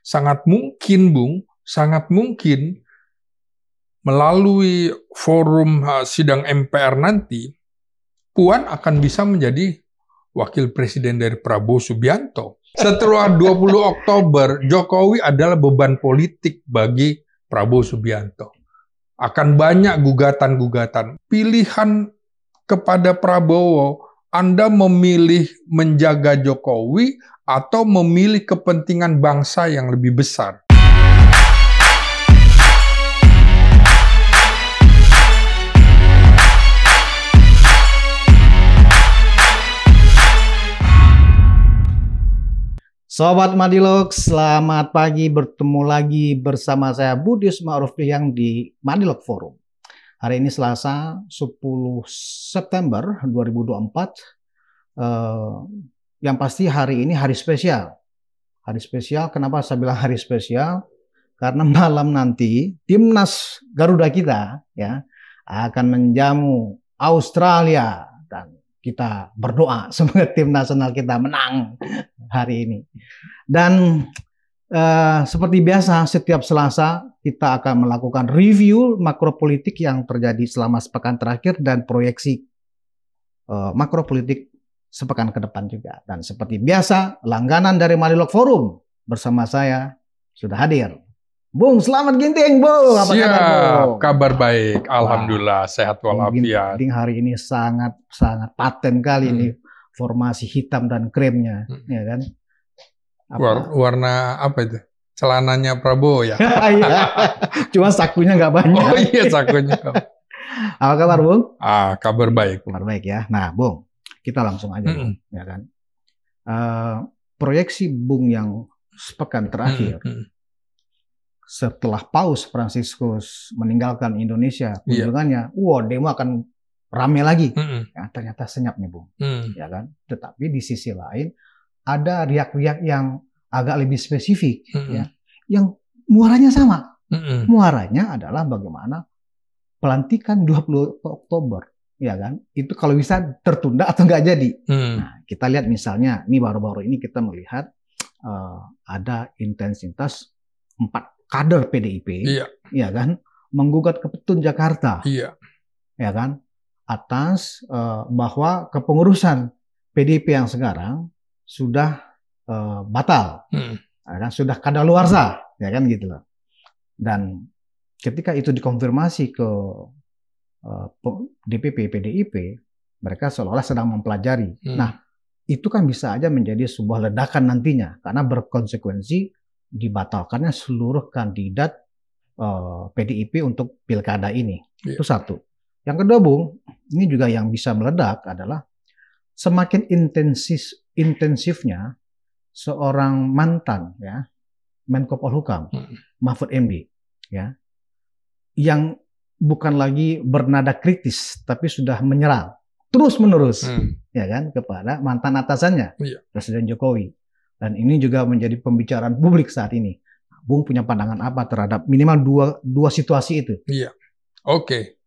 sangat mungkin, Bung, sangat mungkin melalui forum sidang MPR nanti, Puan akan bisa menjadi wakil presiden dari Prabowo Subianto. Setelah 20 Oktober, Jokowi adalah beban politik bagi Prabowo Subianto. Akan banyak gugatan-gugatan. Pilihan kepada Prabowo, Anda memilih menjaga Jokowi atau memilih kepentingan bangsa yang lebih besar. Sobat Madilog, selamat pagi, bertemu lagi bersama saya Budi Ma'ruf yang di Madilog Forum. Hari ini Selasa 10 September 2024. Yang pasti hari ini hari spesial. Hari spesial, kenapa saya bilang hari spesial? Karena malam nanti timnas Garuda kita ya akan menjamu Australia dan kita berdoa semoga tim nasional kita menang hari ini. Dan seperti biasa setiap Selasa kita akan melakukan review makropolitik yang terjadi selama sepekan terakhir dan proyeksi makropolitik sepekan ke depan juga. Dan seperti biasa langganan dari Madilog Forum bersama saya sudah hadir. Bung, selamat ginting, Bung. Apa kabar, Bung? Kabar baik, alhamdulillah, sehat walafiat. Ginting hari ini sangat paten kali ini formasi hitam dan kremnya, ya kan? Warna apa itu? Celananya Prabowo ya? Iya, cuma sakunya nggak banyak. Oh iya, sakunya. Apa kabar, Bung? Kabar baik. Kabar baik ya. Nah, Bung, kita langsung aja, Bung, ya kan? Proyeksi Bung yang sepekan terakhir. Setelah Paus Fransiskus meninggalkan Indonesia kunjungannya, demo akan rame lagi. Ya, ternyata senyap nih, Bung, ya kan. Tetapi di sisi lain ada riak-riak yang agak lebih spesifik, ya, yang muaranya sama. Muaranya adalah bagaimana pelantikan 20 Oktober, ya kan. Itu kalau bisa tertunda atau nggak jadi. Nah, kita lihat misalnya, ini baru-baru ini kita melihat ada intensitas 4 kader PDIP, ya kan, menggugat ke Petun Jakarta, ya kan, atas bahwa kepengurusan PDIP yang sekarang sudah batal, ya kan, sudah kadaluarsa, ya kan gitu loh. Dan ketika itu dikonfirmasi ke DPP PDIP, mereka seolah-olah sedang mempelajari. Nah, itu kan bisa aja menjadi sebuah ledakan nantinya karena berkonsekuensi dibatalkannya seluruh kandidat PDIP untuk pilkada ini. Itu satu. Yang kedua, Bung, ini juga yang bisa meledak adalah semakin intensifnya seorang mantan ya Menko Polhukam Mahfud MD ya, yang bukan lagi bernada kritis tapi sudah menyerang terus-menerus ya kan kepada mantan atasannya Presiden Jokowi. Dan ini juga menjadi pembicaraan publik saat ini. Bung punya pandangan apa terhadap minimal dua situasi itu? Iya, oke.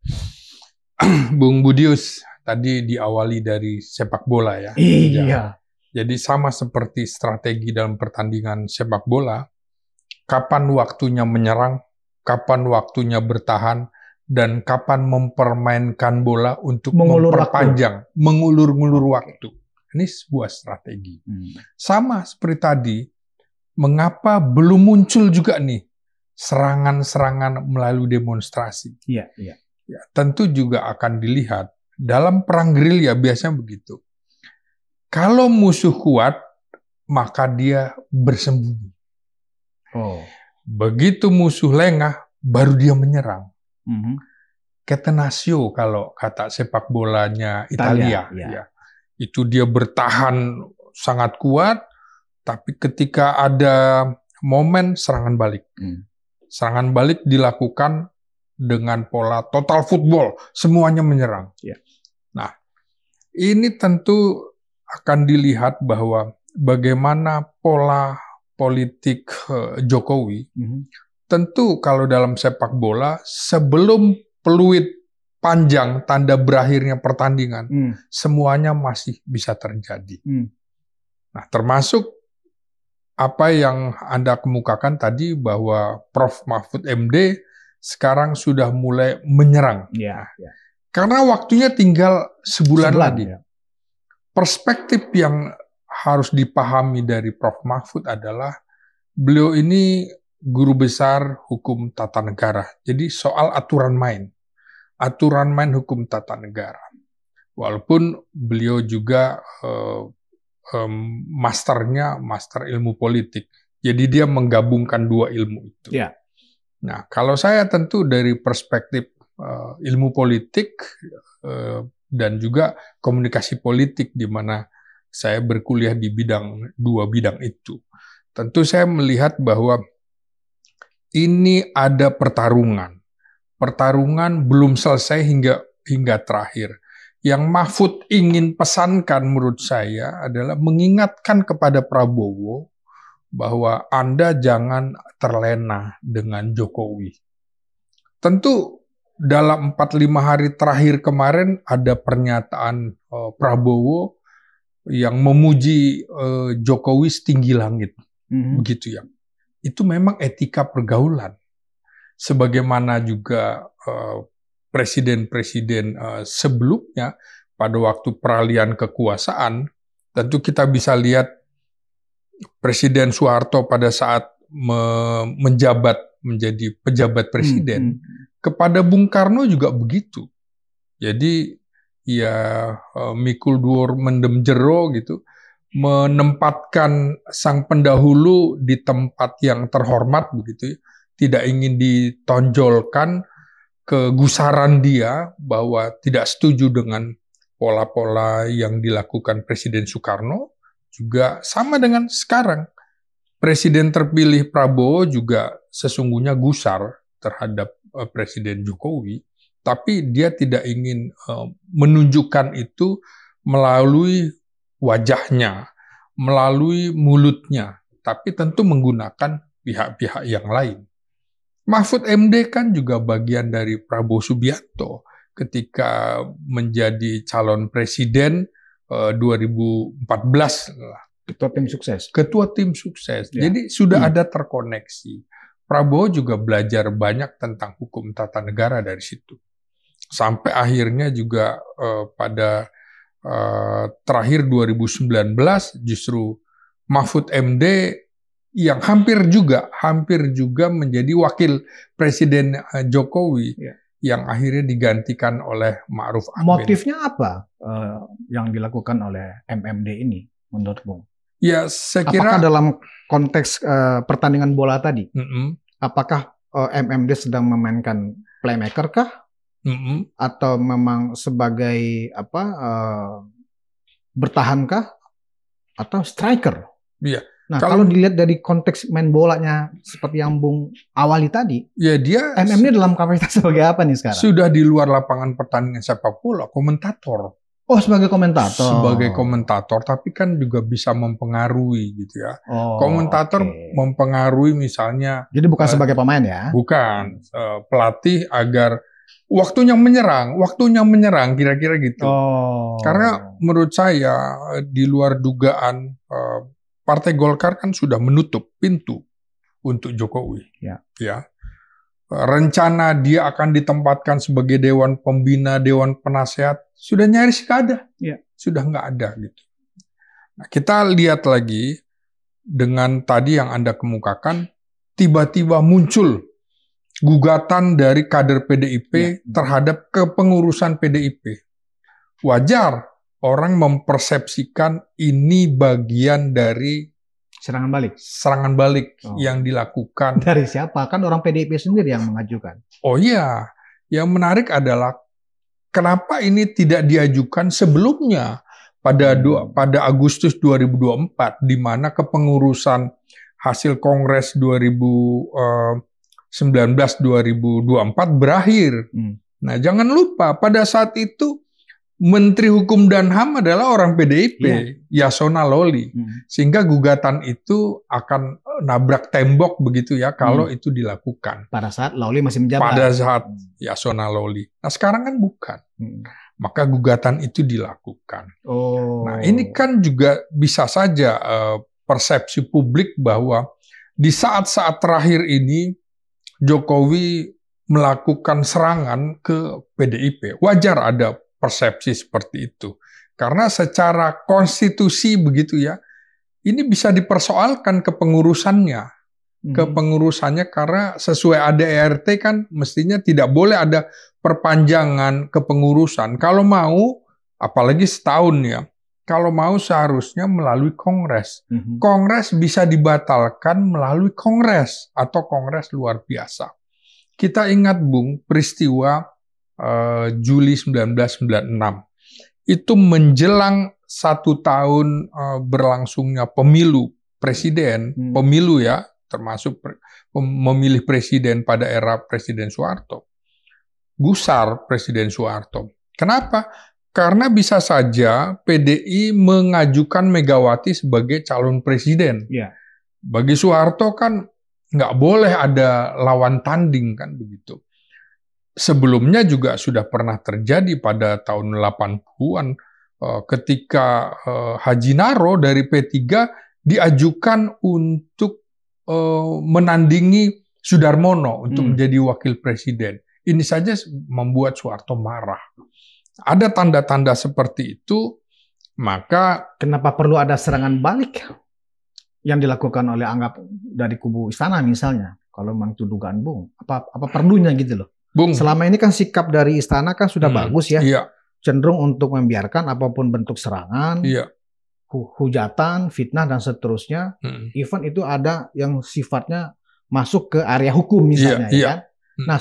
Bung Budius tadi diawali dari sepak bola ya. Iya. Jadi sama seperti strategi dalam pertandingan sepak bola, kapan waktunya menyerang, kapan waktunya bertahan, dan kapan mempermainkan bola untuk memperpanjang, mengulur-ngulur waktu. Ini sebuah strategi. Sama seperti tadi, mengapa belum muncul juga nih serangan-serangan melalui demonstrasi? Iya. Ya, tentu juga akan dilihat dalam perang gerilya biasanya begitu. Kalau musuh kuat, maka dia bersembunyi. Begitu musuh lengah, baru dia menyerang. Catenaccio kalau kata sepak bolanya Italia. Ya. Itu dia bertahan sangat kuat, tapi ketika ada momen serangan balik. Serangan balik dilakukan dengan pola total football, semuanya menyerang. Nah, ini tentu akan dilihat bahwa bagaimana pola politik Jokowi. Tentu kalau dalam sepak bola, sebelum peluit panjang tanda berakhirnya pertandingan, semuanya masih bisa terjadi. Nah, termasuk apa yang Anda kemukakan tadi bahwa Prof. Mahfud MD sekarang sudah mulai menyerang. Ya. Karena waktunya tinggal sebulan lagi. Ya. Perspektif yang harus dipahami dari Prof. Mahfud adalah beliau ini guru besar hukum tata negara. Jadi soal aturan main hukum tata negara. Walaupun beliau juga master ilmu politik. Jadi dia menggabungkan dua ilmu itu. Ya. Nah, kalau saya tentu dari perspektif ilmu politik dan juga komunikasi politik, di mana saya berkuliah di dua bidang itu. Tentu saya melihat bahwa ini ada pertarungan. Pertarungan belum selesai hingga terakhir. Yang Mahfud ingin pesankan menurut saya adalah mengingatkan kepada Prabowo bahwa Anda jangan terlena dengan Jokowi. Tentu dalam 4-5 hari terakhir kemarin ada pernyataan Prabowo yang memuji Jokowi setinggi langit. Begitu ya. Itu memang etika pergaulan. Sebagaimana juga presiden-presiden sebelumnya pada waktu peralihan kekuasaan, tentu kita bisa lihat Presiden Soeharto pada saat menjabat menjadi pejabat presiden, kepada Bung Karno juga begitu. Jadi ya mikul dhuwur mendem jero gitu, menempatkan sang pendahulu di tempat yang terhormat begitu, tidak ingin ditonjolkan kegusaran dia bahwa tidak setuju dengan pola-pola yang dilakukan Presiden Soekarno, juga sama dengan sekarang. Presiden terpilih Prabowo juga sesungguhnya gusar terhadap Presiden Jokowi, tapi dia tidak ingin menunjukkan itu melalui wajahnya, melalui mulutnya, tapi tentu menggunakan pihak-pihak yang lain. Mahfud MD kan juga bagian dari Prabowo Subianto ketika menjadi calon presiden 2014. Ketua tim sukses. Ketua tim sukses. Ya. Jadi sudah ada terkoneksi. Prabowo juga belajar banyak tentang hukum tata negara dari situ. Sampai akhirnya juga pada terakhir 2019 justru Mahfud MD yang hampir juga menjadi wakil Presiden Jokowi yang akhirnya digantikan oleh Ma'ruf Amin. Motifnya apa yang dilakukan oleh MMD ini menurutmu? Ya, saya kira apakah dalam konteks pertandingan bola tadi, apakah MMD sedang memainkan playmaker kah? Atau memang sebagai bertahankah? Atau striker? Iya. Nah, kalau dilihat dari konteks main bolanya seperti yang Bung awali tadi, ya dia MMD dalam kapasitas sebagai apa nih sekarang? Sudah di luar lapangan pertandingan sepak bola, komentator. Oh, sebagai komentator. Sebagai komentator, tapi kan juga bisa mempengaruhi gitu ya. Komentator mempengaruhi misalnya. Jadi bukan sebagai pemain ya? Bukan, pelatih agar waktunya menyerang kira-kira gitu. Karena menurut saya di luar dugaan Partai Golkar kan sudah menutup pintu untuk Jokowi. Ya. Rencana dia akan ditempatkan sebagai dewan pembina, dewan penasehat sudah nyaris nggak ada. Sudah nggak ada gitu. Nah, kita lihat lagi dengan tadi yang Anda kemukakan, tiba-tiba muncul gugatan dari kader PDIP terhadap kepengurusan PDIP. Wajar orang mempersepsikan ini bagian dari serangan balik yang dilakukan. Dari siapa? Kan orang PDIP sendiri yang mengajukan. Oh iya, yang menarik adalah kenapa ini tidak diajukan sebelumnya pada Agustus 2024, di mana kepengurusan hasil Kongres 2019-2024 berakhir. Nah, jangan lupa pada saat itu Menteri Hukum dan HAM adalah orang PDIP, Yasona Lawli. Sehingga gugatan itu akan nabrak tembok begitu ya kalau itu dilakukan. Pada saat Lawli masih menjabat. Pada saat Yasona Lawli. Nah, sekarang kan bukan. Maka gugatan itu dilakukan. Nah, ini kan juga bisa saja persepsi publik bahwa di saat-saat terakhir ini Jokowi melakukan serangan ke PDIP. Wajar ada persepsi seperti itu. Karena secara konstitusi begitu ya, ini bisa dipersoalkan kepengurusannya. Kepengurusannya karena sesuai ADART kan mestinya tidak boleh ada perpanjangan kepengurusan. Kalau mau, apalagi setahun ya, kalau mau seharusnya melalui Kongres. Kongres bisa dibatalkan melalui Kongres atau Kongres luar biasa. Kita ingat, Bung, peristiwa Juli 1996. Itu menjelang 1 tahun berlangsungnya pemilu presiden, pemilu ya, termasuk memilih presiden pada era Presiden Soeharto. Gusar Presiden Soeharto. Kenapa? Karena bisa saja PDI mengajukan Megawati sebagai calon presiden. Ya. Bagi Soeharto kan nggak boleh ada lawan tanding kan begitu. Sebelumnya juga sudah pernah terjadi pada tahun 80-an ketika Haji Naro dari P3 diajukan untuk menandingi Sudarmono untuk menjadi wakil presiden. Ini saja membuat Soeharto marah. Ada tanda-tanda seperti itu, maka kenapa perlu ada serangan balik yang dilakukan oleh anggap dari kubu istana misalnya? Kalau memang itu dugaan Bung, apa perlunya gitu loh? Bung, selama ini kan sikap dari istana kan sudah bagus ya, iya. Cenderung untuk membiarkan apapun bentuk serangan, iya. Hujatan, fitnah dan seterusnya. Even itu ada yang sifatnya masuk ke area hukum misalnya, iya. ya kan? Nah,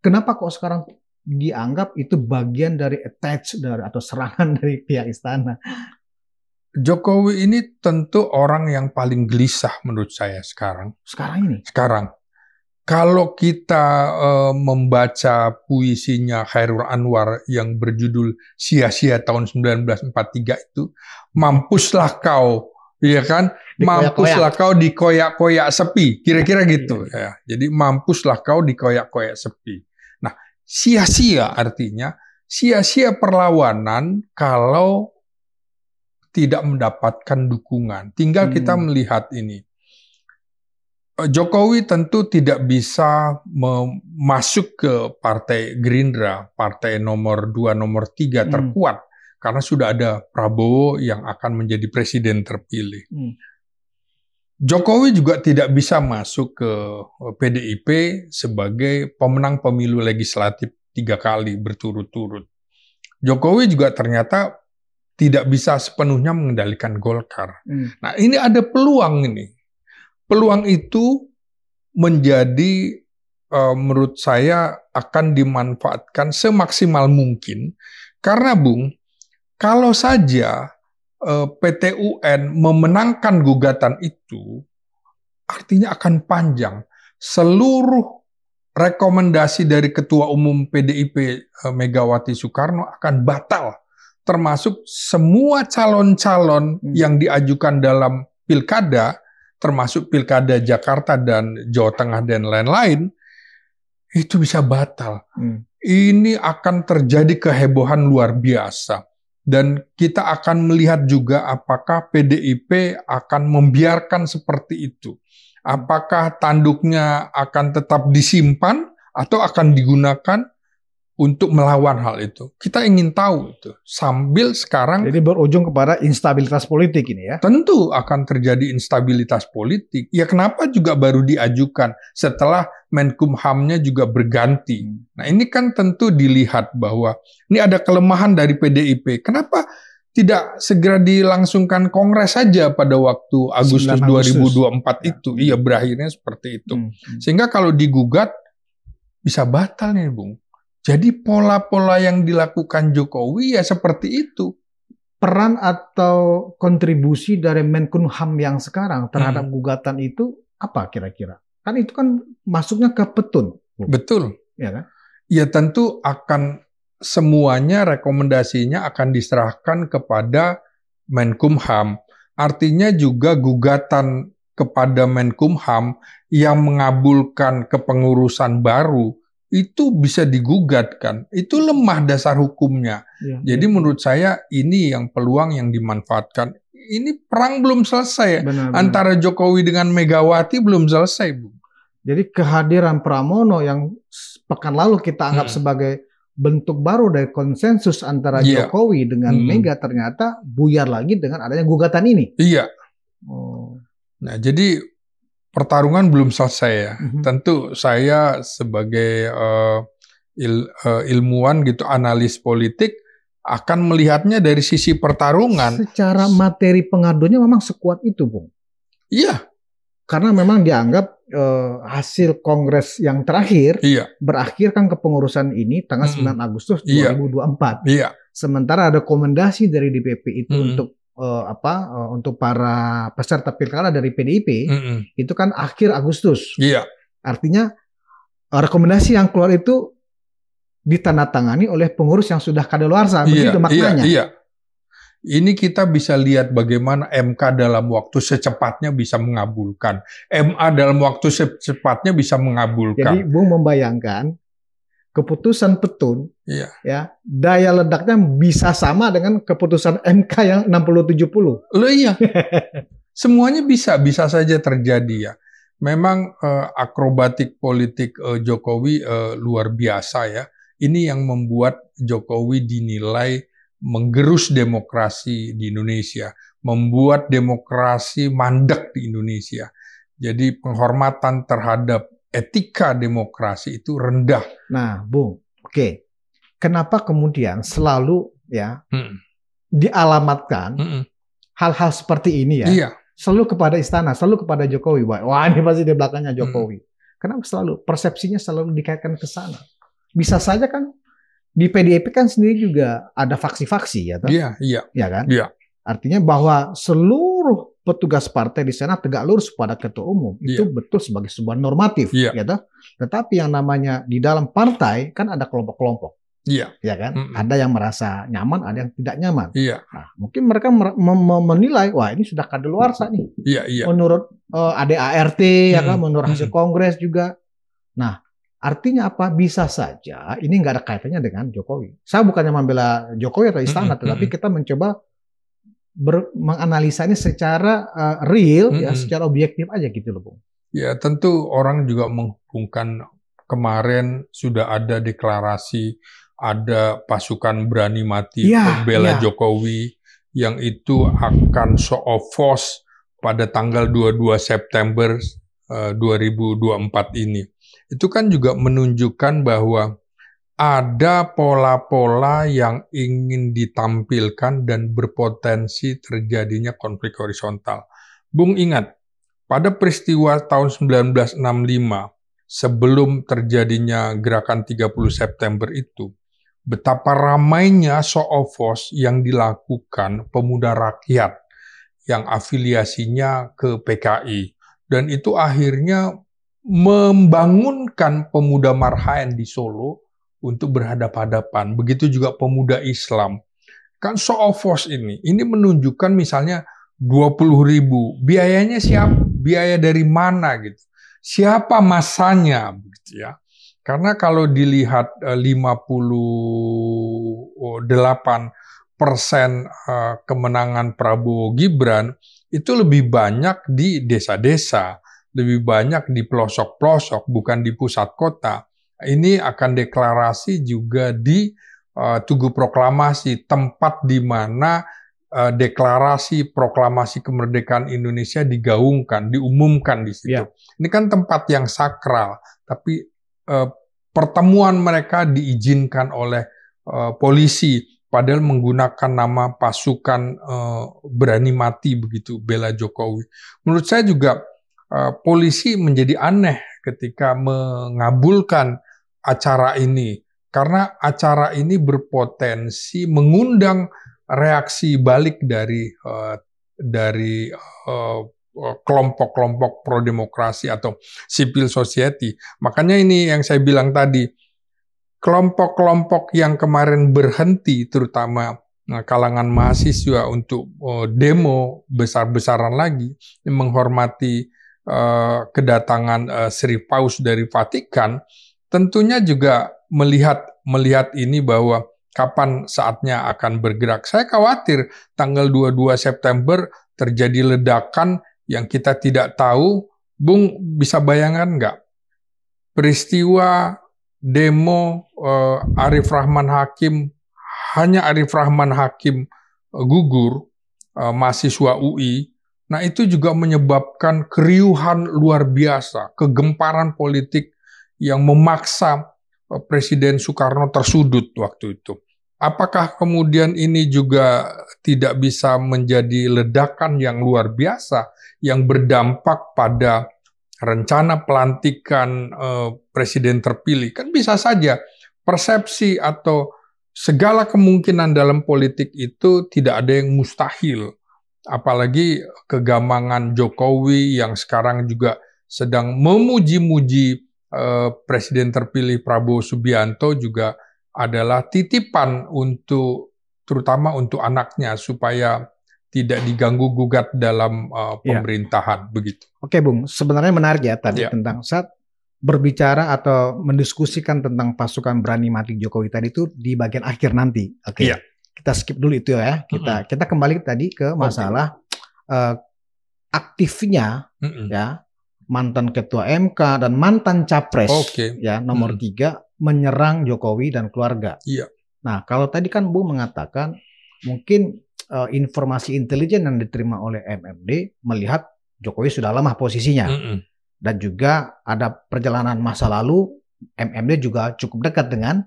kenapa kok sekarang dianggap itu bagian dari attach dari atau serangan dari pihak istana? Jokowi ini tentu orang yang paling gelisah menurut saya sekarang. Sekarang. Kalau kita membaca puisinya Khairul Anwar yang berjudul Sia-sia tahun 1943 itu, mampuslah kau, ya kan? Mampuslah kau dikoyak-koyak sepi, kira-kira gitu. Ya. Jadi mampuslah kau dikoyak-koyak sepi. Nah, sia-sia artinya sia-sia perlawanan kalau tidak mendapatkan dukungan. Tinggal kita melihat ini. Jokowi tentu tidak bisa masuk ke Partai Gerindra, partai nomor 2, nomor 3 terkuat, karena sudah ada Prabowo yang akan menjadi presiden terpilih. Jokowi juga tidak bisa masuk ke PDIP sebagai pemenang pemilu legislatif 3 kali berturut-turut. Jokowi juga ternyata tidak bisa sepenuhnya mengendalikan Golkar. Nah, ini ada peluang ini. Peluang itu menjadi menurut saya akan dimanfaatkan semaksimal mungkin karena Bung, kalau saja PT UN memenangkan gugatan itu artinya akan panjang. Seluruh rekomendasi dari Ketua Umum PDIP Megawati Soekarno akan batal, termasuk semua calon-calon yang diajukan dalam pilkada, termasuk pilkada Jakarta dan Jawa Tengah dan lain-lain, itu bisa batal. Ini akan terjadi kehebohan luar biasa. Dan kita akan melihat juga apakah PDIP akan membiarkan seperti itu. Apakah tanduknya akan tetap disimpan atau akan digunakan untuk melawan hal itu. Kita ingin tahu itu. Sambil sekarang... Jadi berujung kepada instabilitas politik ini ya? Tentu akan terjadi instabilitas politik. Ya kenapa juga baru diajukan setelah Menkumhamnya juga berganti. Nah ini kan tentu dilihat bahwa ini ada kelemahan dari PDIP. Kenapa tidak segera dilangsungkan kongres saja pada waktu Agustus 2024 itu? Iya, berakhirnya seperti itu. Sehingga kalau digugat bisa batal nih Bung. Jadi pola-pola yang dilakukan Jokowi ya seperti itu. Peran atau kontribusi dari Menkumham yang sekarang terhadap gugatan itu apa kira-kira? Kan itu kan masuknya ke petun. Betul. Ya kan? Ya tentu akan semuanya rekomendasinya akan diserahkan kepada Menkumham. Artinya juga gugatan kepada Menkumham yang mengabulkan kepengurusan baru itu bisa digugatkan. Itu lemah dasar hukumnya. Jadi menurut saya ini yang peluang yang dimanfaatkan. ini perang belum selesai. Benar. Antara Jokowi dengan Megawati belum selesai, Bu. Jadi kehadiran Pramono yang pekan lalu kita anggap sebagai bentuk baru dari konsensus antara Jokowi dengan Mega ternyata buyar lagi dengan adanya gugatan ini. Iya. Nah, jadi pertarungan belum selesai ya. Tentu saya sebagai ilmuwan gitu, analis politik akan melihatnya dari sisi pertarungan. Secara materi pengaduannya memang sekuat itu, Bung. Iya. Karena memang dianggap hasil kongres yang terakhir berakhir kan kepengurusan ini tanggal 9 Agustus 2024. Iya. Sementara ada rekomendasi dari DPP itu untuk untuk para peserta pilkada dari PDIP itu kan akhir Agustus. Iya. Artinya rekomendasi yang keluar itu ditandatangani oleh pengurus yang sudah kadaluarsa. Begitu maknanya. Iya. Ini kita bisa lihat bagaimana MK dalam waktu secepatnya bisa mengabulkan. MA dalam waktu secepatnya bisa mengabulkan. Jadi Bung membayangkan keputusan Petun, ya daya ledaknya bisa sama dengan keputusan MK yang 60-70. Loh iya, semuanya bisa saja terjadi ya. Memang akrobatik politik Jokowi luar biasa ya. Ini yang membuat Jokowi dinilai menggerus demokrasi di Indonesia, membuat demokrasi mandek di Indonesia. Jadi penghormatan terhadap etika demokrasi itu rendah. Nah, Bung, oke. Kenapa kemudian selalu ya dialamatkan hal-hal seperti ini ya? Iya. Selalu kepada istana, selalu kepada Jokowi. Wah, ini pasti di belakangnya Jokowi. Kenapa selalu persepsinya selalu dikaitkan ke sana? Bisa saja kan di PDIP kan sendiri juga ada faksi-faksi ya, Iya. Ya kan? Iya. Artinya bahwa seluruh petugas partai di sana tegak lurus pada ketua umum itu betul sebagai sebuah normatif, ya toh? Tetapi yang namanya di dalam partai kan ada kelompok-kelompok, ya kan? Ada yang merasa nyaman, ada yang tidak nyaman. Nah, mungkin mereka menilai, wah ini sudah kadaluarsa nih. Menurut ADART, ya kan? Menurut hasil kongres juga. Nah, artinya apa? Bisa saja ini nggak ada kaitannya dengan Jokowi. Saya bukannya membela Jokowi atau istana, tetapi kita mencoba menganalisa ini secara real, ya, secara objektif aja gitu loh, Bung. Ya, tentu orang juga menghubungkan kemarin sudah ada deklarasi, ada pasukan berani mati membela Jokowi, yang itu akan show of force pada tanggal 22 September 2024 ini. Itu kan juga menunjukkan bahwa ada pola-pola yang ingin ditampilkan dan berpotensi terjadinya konflik horizontal. Bung ingat, pada peristiwa tahun 1965, sebelum terjadinya gerakan 30 September itu, betapa ramainya show of force yang dilakukan pemuda rakyat yang afiliasinya ke PKI. Dan itu akhirnya membangunkan pemuda Marhaen di Solo untuk berhadapan-hadapan. Begitu juga pemuda Islam. Kan show of force ini menunjukkan misalnya 20.000. Biayanya siapa? Biaya dari mana gitu? Siapa masanya begitu ya? Karena kalau dilihat 58% kemenangan Prabowo Gibran itu lebih banyak di desa-desa, lebih banyak di pelosok-pelosok, bukan di pusat kota. Ini akan deklarasi juga di Tugu Proklamasi, tempat di mana deklarasi proklamasi kemerdekaan Indonesia digaungkan, diumumkan di situ. Ini kan tempat yang sakral, tapi pertemuan mereka diizinkan oleh polisi, padahal menggunakan nama pasukan berani mati begitu, bela Jokowi. Menurut saya juga polisi menjadi aneh ketika mengabulkan acara ini, karena acara ini berpotensi mengundang reaksi balik dari kelompok-kelompok pro-demokrasi atau civil society. Makanya ini yang saya bilang tadi, kelompok-kelompok yang kemarin berhenti, terutama kalangan mahasiswa untuk demo besar-besaran lagi, menghormati kedatangan Sri Paus dari Vatikan, tentunya juga melihat ini bahwa kapan saatnya akan bergerak. Saya khawatir tanggal 22 September terjadi ledakan yang kita tidak tahu. Bung bisa bayangkan nggak? Peristiwa demo Arif Rahman Hakim, hanya Arif Rahman Hakim gugur, mahasiswa UI, nah itu juga menyebabkan keriuhan luar biasa, kegemparan politik yang memaksa Presiden Soekarno tersudut waktu itu. Apakah kemudian ini juga tidak bisa menjadi ledakan yang luar biasa yang berdampak pada rencana pelantikan presiden terpilih? Kan bisa saja persepsi atau segala kemungkinan dalam politik itu tidak ada yang mustahil. Apalagi kegamangan Jokowi yang sekarang juga sedang memuji-muji presiden terpilih Prabowo Subianto juga adalah titipan untuk terutama untuk anaknya supaya tidak diganggu gugat dalam pemerintahan begitu. Oke, Bung, sebenarnya menarik ya tadi tentang saat berbicara atau mendiskusikan tentang pasukan berani mati Jokowi tadi itu di bagian akhir nanti. Oke. Kita skip dulu itu ya. Kita kembali tadi ke masalah aktifnya ya mantan ketua MK dan mantan capres ya nomor 3 menyerang Jokowi dan keluarga. Nah, kalau tadi kan Bu mengatakan mungkin informasi intelijen yang diterima oleh MMD melihat Jokowi sudah lemah posisinya. Dan juga ada perjalanan masa lalu MMD juga cukup dekat dengan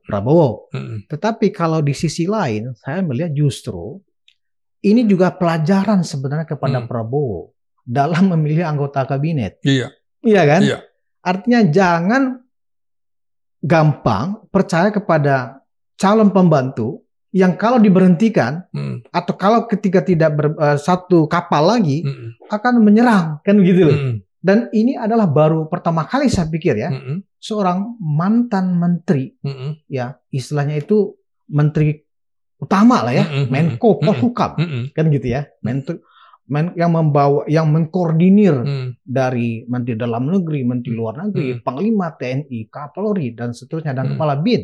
Prabowo. Tetapi kalau di sisi lain saya melihat justru ini juga pelajaran sebenarnya kepada Prabowo dalam memilih anggota kabinet. Iya kan? Artinya jangan gampang percaya kepada calon pembantu yang kalau diberhentikan atau kalau ketika tidak satu kapal lagi akan menyerang, kan begitu loh. Dan ini adalah baru pertama kali saya pikir ya seorang mantan menteri ya istilahnya itu menteri utama lah ya Menko Polhukam kan gitu ya yang mengkoordinir dari Menteri Dalam Negeri, Menteri Luar Negeri, Panglima TNI, Kapolri dan seterusnya dan Kepala BIN,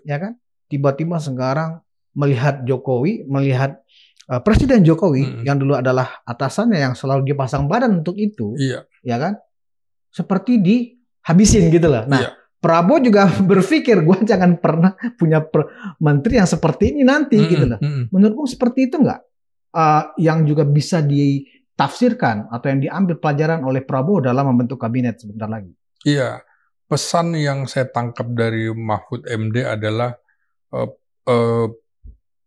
ya kan? Tiba-tiba sekarang melihat Jokowi, melihat Presiden Jokowi yang dulu adalah atasannya yang selalu dia pasang badan untuk itu, ya kan? Seperti dihabisin gitu loh. Nah, Prabowo juga berpikir gue jangan pernah punya menteri yang seperti ini nanti gitu loh. Menurutmu seperti itu nggak? Yang juga bisa ditafsirkan atau yang diambil pelajaran oleh Prabowo dalam membentuk kabinet sebentar lagi. Iya, pesan yang saya tangkap dari Mahfud MD adalah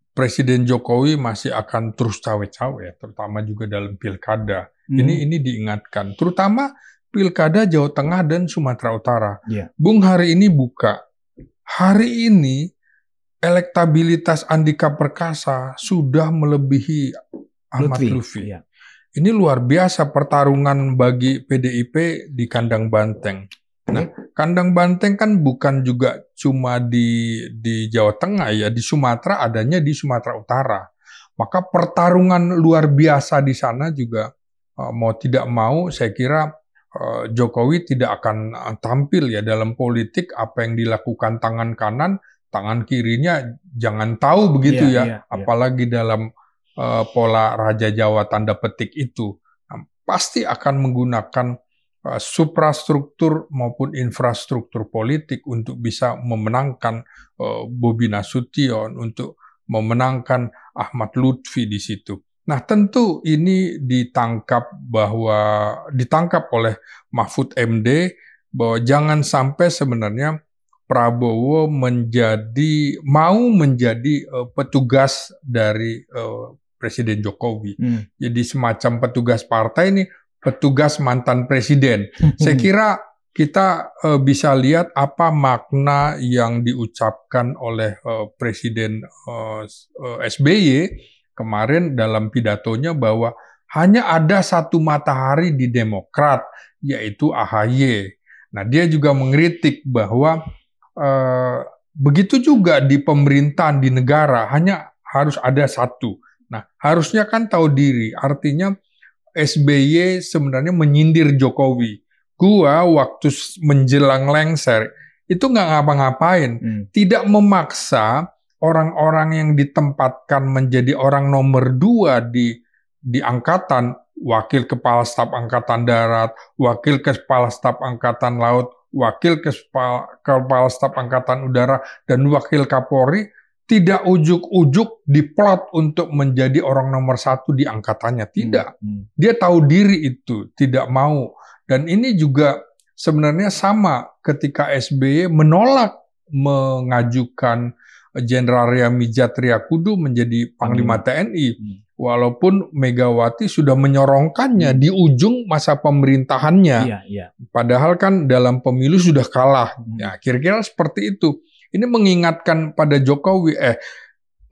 Presiden Jokowi masih akan terus cawe-cawe, terutama juga dalam pilkada. Ini diingatkan, terutama pilkada Jawa Tengah dan Sumatera Utara. Bung hari ini hari ini elektabilitas Andika Perkasa sudah melebihi Ahmad Lutfi. Ini luar biasa pertarungan bagi PDIP di kandang banteng. Nah, kandang banteng kan bukan juga cuma di Jawa Tengah ya, di Sumatera adanya di Sumatera Utara. Maka pertarungan luar biasa di sana juga mau tidak mau saya kira Jokowi tidak akan tampil ya dalam politik apa yang dilakukan tangan kanan. Tangan kirinya jangan tahu begitu apalagi dalam pola Raja Jawa tanda petik itu. Nah, pasti akan menggunakan suprastruktur maupun infrastruktur politik untuk bisa memenangkan Bobi Nasution, untuk memenangkan Ahmad Lutfi di situ. Nah, tentu ini ditangkap oleh Mahfud MD bahwa jangan sampai sebenarnya Prabowo mau menjadi petugas dari Presiden Jokowi. Jadi semacam petugas partai ini, petugas mantan presiden. Saya kira kita bisa lihat apa makna yang diucapkan oleh Presiden SBY kemarin dalam pidatonya bahwa hanya ada satu matahari di Demokrat, yaitu AHY. Nah, dia juga mengkritik bahwa begitu juga di pemerintahan di negara hanya harus ada satu. Nah, harusnya kan tahu diri. Artinya SBY sebenarnya menyindir Jokowi. Gua waktu menjelang lengser itu nggak ngapa-ngapain, tidak memaksa orang-orang yang ditempatkan menjadi orang nomor 2 di angkatan, wakil kepala staf angkatan darat, wakil kepala staf angkatan laut, wakil kepala staf angkatan udara, dan wakil Kapolri, tidak ujuk-ujuk diplot untuk menjadi orang nomor 1 di angkatannya. Tidak. Dia tahu diri itu, tidak mau. Dan ini juga sebenarnya sama ketika SBY menolak mengajukan Jenderal Ryamizat Triakudu menjadi Panglima TNI. Walaupun Megawati sudah menyorongkannya di ujung masa pemerintahannya. Padahal kan dalam pemilu sudah kalah. Ya, kira-kira seperti itu. Ini mengingatkan pada Jokowi,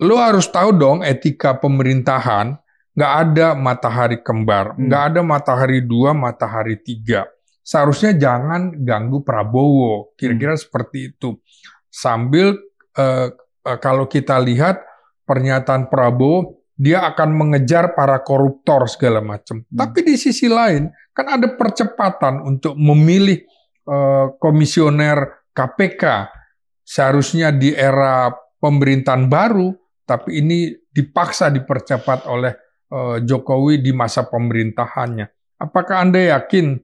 lo harus tahu dong etika pemerintahan, nggak ada matahari kembar, nggak ada matahari 2, matahari 3. Seharusnya jangan ganggu Prabowo, kira-kira seperti itu. Sambil kalau kita lihat pernyataan Prabowo, dia akan mengejar para koruptor segala macam. Tapi di sisi lain, kan ada percepatan untuk memilih komisioner KPK. Seharusnya di era pemerintahan baru, tapi ini dipaksa dipercepat oleh Jokowi di masa pemerintahannya. Apakah Anda yakin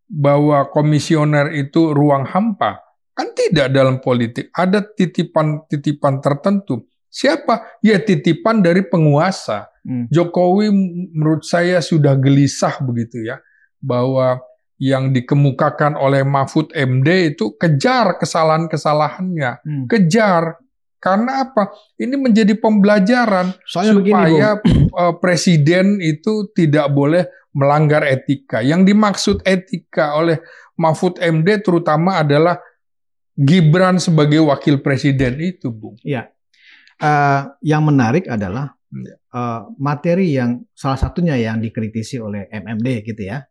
bahwa komisioner itu ruang hampa? Kan tidak dalam politik. Ada titipan-titipan tertentu. Siapa? Ya titipan dari penguasa. Jokowi menurut saya sudah gelisah begitu ya, bahwa yang dikemukakan oleh Mahfud MD itu kejar kesalahan-kesalahannya. Kejar. Karena apa? Ini menjadi pembelajaran supaya presiden itu tidak boleh melanggar etika. Yang dimaksud etika oleh Mahfud MD terutama adalah Gibran sebagai wakil presiden itu, Bung. Iya. Yang menarik adalah materi yang salah satunya yang dikritisi oleh MMD gitu ya.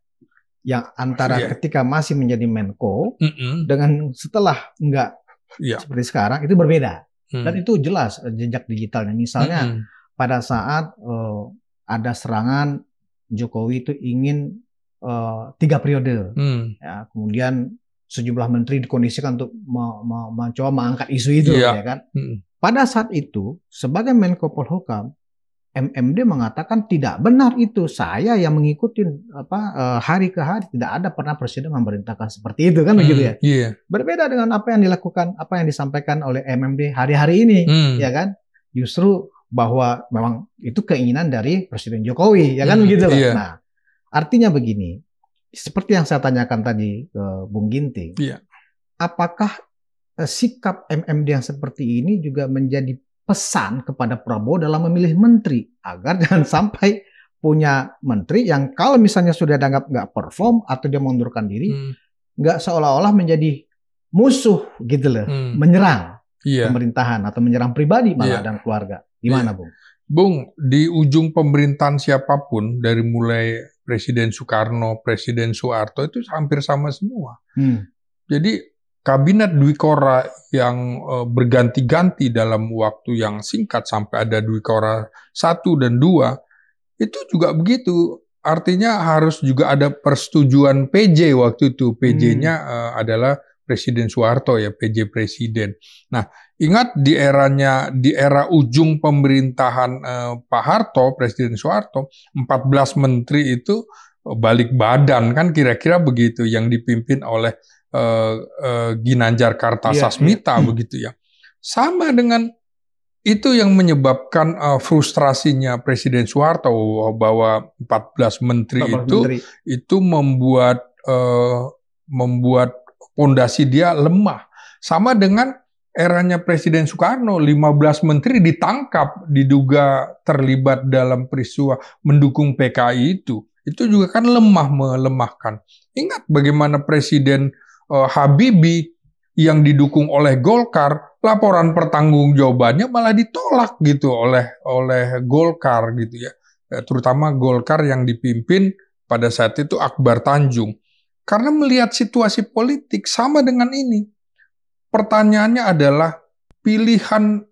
Yang antara ketika masih menjadi Menko dengan setelah enggak seperti sekarang itu berbeda. Dan itu jelas jejak digitalnya. Misalnya pada saat ada serangan Jokowi itu ingin 3 periode. Ya, kemudian sejumlah menteri dikondisikan untuk mencoba mengangkat isu itu, ya kan? Pada saat itu sebagai Menko Polhukam, MMD mengatakan tidak benar itu, saya yang mengikuti hari ke hari, tidak ada pernah presiden memerintahkan seperti itu kan begitu ya. Berbeda dengan apa yang dilakukan, apa yang disampaikan oleh MMD hari-hari ini, ya kan? Justru bahwa memang itu keinginan dari Presiden Jokowi, ya kan begitu loh. Nah, artinya begini, seperti yang saya tanyakan tadi ke Bung Ginting, apakah sikap MMD yang seperti ini juga menjadi pesan kepada Prabowo dalam memilih menteri agar jangan sampai punya menteri yang kalau misalnya sudah dianggap nggak perform atau dia mengundurkan diri, nggak seolah-olah menjadi musuh gitu loh, menyerang pemerintahan atau menyerang pribadi malah dan keluarga. Gimana, Bung? Bung, di ujung pemerintahan siapapun dari mulai Presiden Soekarno, Presiden Soeharto itu hampir sama semua. Jadi Kabinet Dwi Kora yang berganti-ganti dalam waktu yang singkat sampai ada Dwi Kora 1 dan 2 itu juga begitu. Artinya harus juga ada persetujuan PJ waktu itu. PJ-nya adalah Presiden Soeharto ya, PJ Presiden. Nah, ingat di era ujung pemerintahan Pak Harto, Presiden Soeharto, 14 menteri itu balik badan kan kira-kira begitu yang dipimpin oleh Ginanjar Kartasasmita begitu ya. Sama dengan itu yang menyebabkan frustrasinya Presiden Soeharto bahwa 14 menteri itu membuat fondasi dia lemah. Sama dengan eranya Presiden Soekarno, 15 menteri ditangkap diduga terlibat dalam peristiwa mendukung PKI itu. Itu juga kan melemahkan. Ingat bagaimana Presiden Habibie yang didukung oleh Golkar, laporan pertanggungjawabannya malah ditolak gitu oleh Golkar gitu ya. Terutama Golkar yang dipimpin pada saat itu Akbar Tanjung. Karena melihat situasi politik sama dengan ini. Pertanyaannya adalah pilihan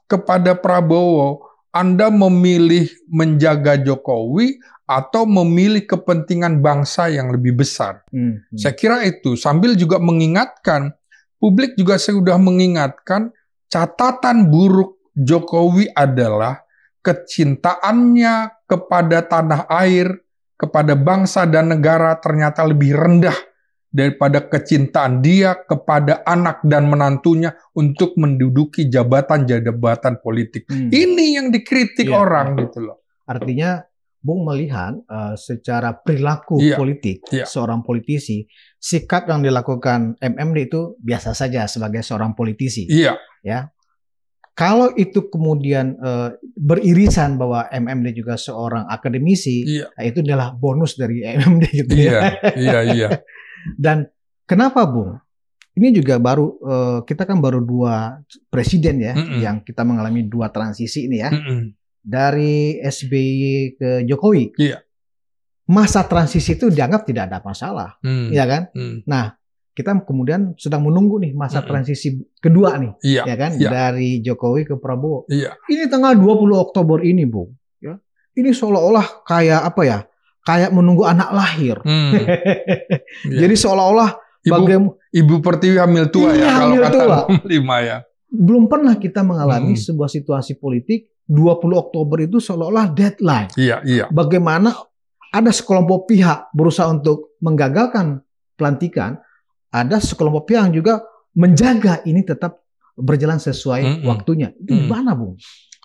kepada Prabowo, Anda memilih menjaga Jokowi atau memilih kepentingan bangsa yang lebih besar. Saya kira itu, sambil juga mengingatkan, publik juga sudah mengingatkan catatan buruk Jokowi adalah kecintaannya kepada tanah air, kepada bangsa dan negara ternyata lebih rendah daripada kecintaan dia kepada anak dan menantunya untuk menduduki jabatan-jabatan politik. Ini yang dikritik orang gitu loh. Artinya Bung melihat secara perilaku politik seorang politisi, sikap yang dilakukan MMD itu biasa saja sebagai seorang politisi. Ya. Kalau itu kemudian beririsan bahwa MMD juga seorang akademisi, itu adalah bonus dari MMD gitu ya. Iya. Dan kenapa Bung? Ini juga baru kita kan baru 2 presiden ya yang kita mengalami 2 transisi ini ya. Dari SBY ke Jokowi. Masa transisi itu dianggap tidak ada masalah, ya kan? Nah, kita kemudian sedang menunggu nih masa transisi kedua nih, ya kan? Dari Jokowi ke Prabowo. Ini tanggal 20 Oktober ini, Bung. Ya. Ini seolah-olah kayak apa ya? Kayak menunggu anak lahir. Jadi seolah-olah Ibu Pertiwi hamil tua ya kalau kata 5 ya. Belum pernah kita mengalami sebuah situasi politik 20 Oktober itu seolah-olah deadline. Bagaimana ada sekelompok pihak berusaha untuk menggagalkan pelantikan, ada sekelompok pihak yang juga menjaga ini tetap berjalan sesuai waktunya. Itu gimana, Bung?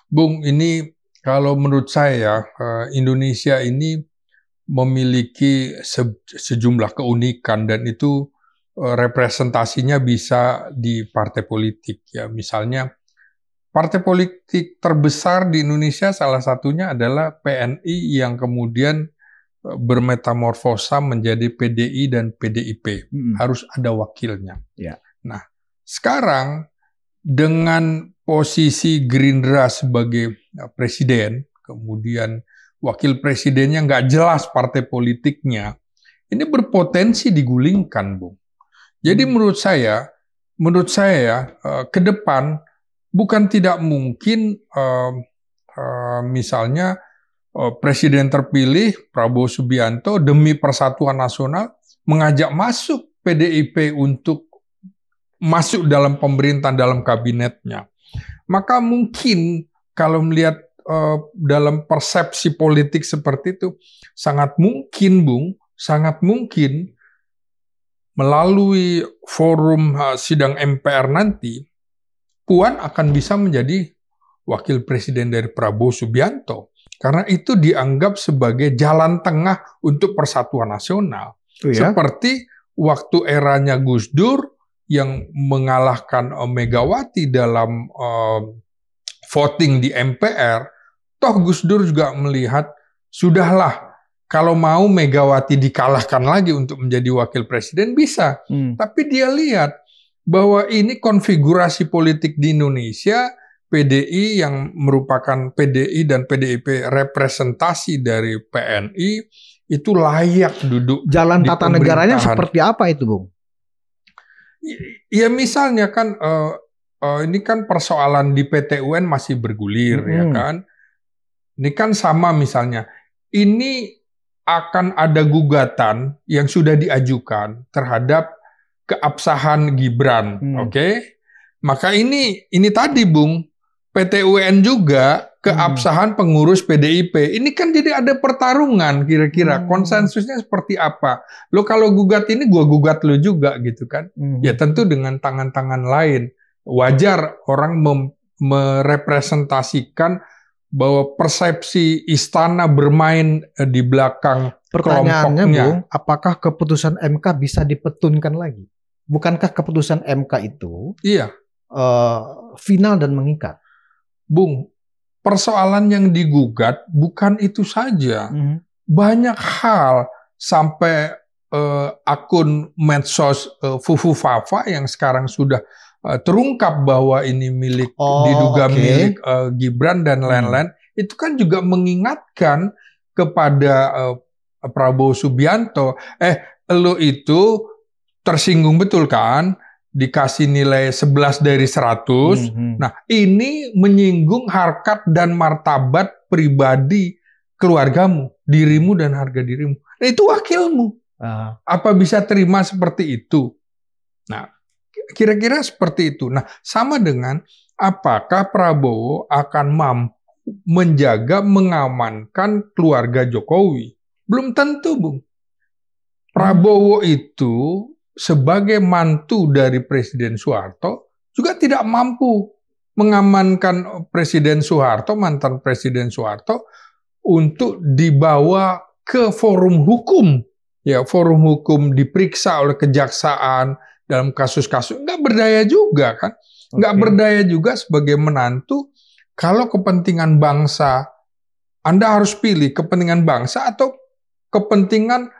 Bung, ini kalau menurut saya Indonesia ini memiliki sejumlah keunikan dan itu representasinya bisa di partai politik ya. Misalnya partai politik terbesar di Indonesia salah satunya adalah PNI yang kemudian bermetamorfosa menjadi PDI dan PDIP. Harus ada wakilnya. Nah, sekarang dengan posisi Gerindra sebagai presiden, kemudian wakil presidennya nggak jelas partai politiknya, ini berpotensi digulingkan, Bung. Jadi menurut saya ke depan bukan tidak mungkin misalnya Presiden terpilih Prabowo Subianto demi persatuan nasional mengajak masuk PDIP untuk masuk dalam pemerintahan, dalam kabinetnya. Maka mungkin kalau melihat dalam persepsi politik seperti itu, sangat mungkin, Bung, sangat mungkin melalui forum sidang MPR nanti, Puan akan bisa menjadi wakil presiden dari Prabowo Subianto. Karena itu dianggap sebagai jalan tengah untuk persatuan nasional. Seperti waktu eranya Gus Dur yang mengalahkan Megawati dalam voting di MPR, toh Gus Dur juga melihat, sudahlah, kalau mau Megawati dikalahkan lagi untuk menjadi wakil presiden bisa. Tapi dia lihat bahwa ini konfigurasi politik di Indonesia, PDI yang merupakan PDI dan PDIP representasi dari PNI, itu layak duduk jalan di tata negaranya seperti apa itu, Bung? Ya misalnya kan, ini kan persoalan di PT UN masih bergulir, ya kan? Ini kan sama misalnya, ini akan ada gugatan yang sudah diajukan terhadap keabsahan Gibran, oke? Maka ini tadi, Bung, PT UN juga keabsahan pengurus PDIP. Ini kan jadi ada pertarungan kira-kira konsensusnya seperti apa. Lo kalau gugat ini, gua gugat lo juga gitu kan. Ya tentu dengan tangan-tangan lain. Wajar orang merepresentasikan bahwa persepsi istana bermain di belakang pertanyaannya, kelompoknya. Bung, apakah keputusan MK bisa dipetunkan lagi? Bukankah keputusan MK itu final dan mengikat? Bung, persoalan yang digugat bukan itu saja. Banyak hal sampai akun medsos Fufu Fafa yang sekarang sudah terungkap bahwa ini diduga milik Gibran dan lain-lain. Itu kan juga mengingatkan kepada Prabowo Subianto, lo itu tersinggung betul kan? Dikasih nilai 11 dari 100. Nah, ini menyinggung harkat dan martabat pribadi keluargamu, dirimu dan harga dirimu. Nah, itu wakilmu. Apa bisa terima seperti itu? Nah, kira-kira seperti itu. Nah, sama dengan apakah Prabowo akan mampu menjaga, mengamankan keluarga Jokowi? Belum tentu, Bung. Prabowo itu sebagai mantu dari Presiden Soeharto juga tidak mampu mengamankan Presiden Soeharto, mantan Presiden Soeharto, untuk dibawa ke forum hukum. Ya, forum hukum diperiksa oleh kejaksaan dalam kasus-kasus. Nggak berdaya juga kan. Nggak berdaya juga sebagai menantu kalau kepentingan bangsa. Anda harus pilih kepentingan bangsa atau kepentingan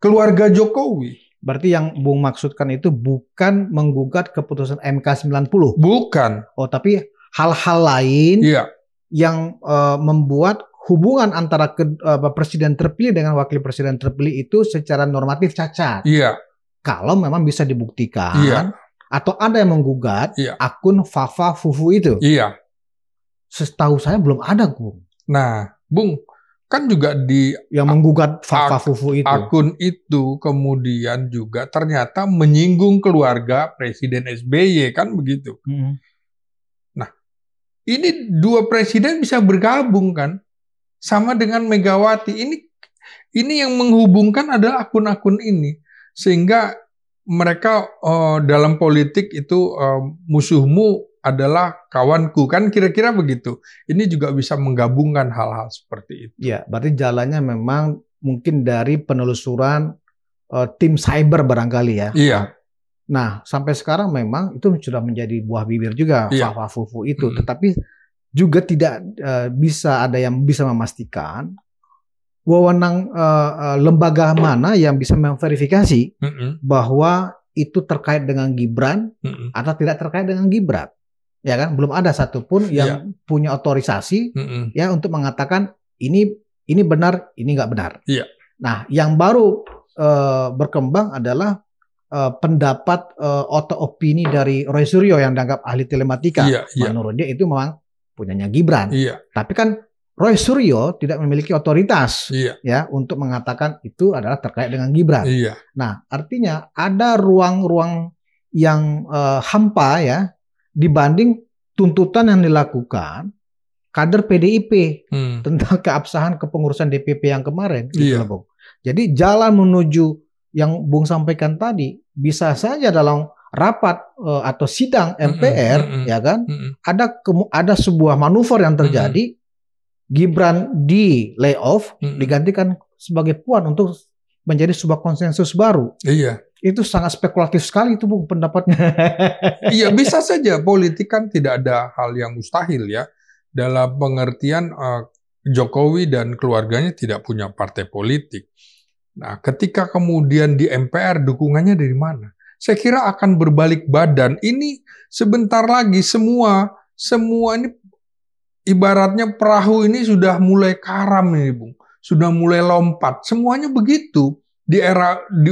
keluarga Jokowi. Berarti yang Bung maksudkan itu bukan menggugat keputusan MK 90? Bukan. Oh, tapi hal-hal lain yang membuat hubungan antara presiden terpilih dengan wakil presiden terpilih itu secara normatif cacat. Iya. Kalau memang bisa dibuktikan, atau ada yang menggugat akun Fafa Fufu itu. Iya. Setahu saya belum ada, Bung. Nah, Bung, kan juga yang menggugat Fafa Fufu itu. Akun itu kemudian juga ternyata menyinggung keluarga Presiden SBY, kan begitu. Nah, ini dua presiden bisa bergabung kan, sama dengan Megawati. Ini yang menghubungkan adalah akun-akun ini, sehingga mereka dalam politik itu musuhmu adalah kawanku, kan kira-kira begitu. Ini juga bisa menggabungkan hal-hal seperti itu. Ya, berarti jalannya memang mungkin dari penelusuran tim cyber barangkali ya. Iya. Nah, sampai sekarang memang itu sudah menjadi buah bibir juga Fafa Fufu itu. Tetapi juga tidak bisa ada yang bisa memastikan wewenang lembaga mana yang bisa memverifikasi bahwa itu terkait dengan Gibran atau tidak terkait dengan Gibran. Ya kan, belum ada satupun yang punya otorisasi ya untuk mengatakan ini benar, ini nggak benar. Nah, yang baru berkembang adalah pendapat atau opini dari Roy Suryo yang dianggap ahli telematika. Menurut dia itu memang punyanya Gibran. Tapi kan Roy Suryo tidak memiliki otoritas ya untuk mengatakan itu adalah terkait dengan Gibran. Nah, artinya ada ruang-ruang yang hampa ya dibanding tuntutan yang dilakukan kader PDIP tentang keabsahan kepengurusan DPP yang kemarin. Gitu, jadi jalan menuju yang Bung sampaikan tadi bisa saja dalam rapat atau sidang MPR ya kan ada sebuah manuver yang terjadi, Gibran di layoff digantikan sebagai Puan untuk menjadi sebuah konsensus baru. Itu sangat spekulatif sekali itu, Bung, pendapatnya. Iya, bisa saja. Politik kan tidak ada hal yang mustahil ya. Dalam pengertian Jokowi dan keluarganya tidak punya partai politik. Nah, ketika kemudian di MPR dukungannya dari mana? Saya kira akan berbalik badan. Ini sebentar lagi semua ini ibaratnya perahu ini sudah mulai karam ini, Bung. Sudah mulai lompat. Semuanya begitu. Di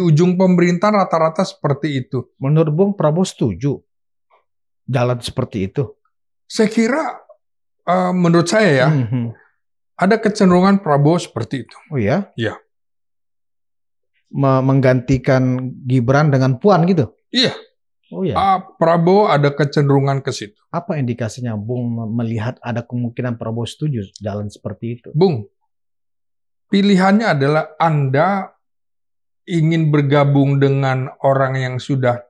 ujung pemerintahan rata-rata seperti itu. Menurut Bung, Prabowo setuju jalan seperti itu? Saya kira, menurut saya ya, ada kecenderungan Prabowo seperti itu. Oh ya? Iya. Menggantikan Gibran dengan Puan gitu? Iya. Oh ya. Prabowo ada kecenderungan ke situ. Apa indikasinya Bung melihat ada kemungkinan Prabowo setuju jalan seperti itu? Bung, pilihannya adalah Anda ingin bergabung dengan orang yang sudah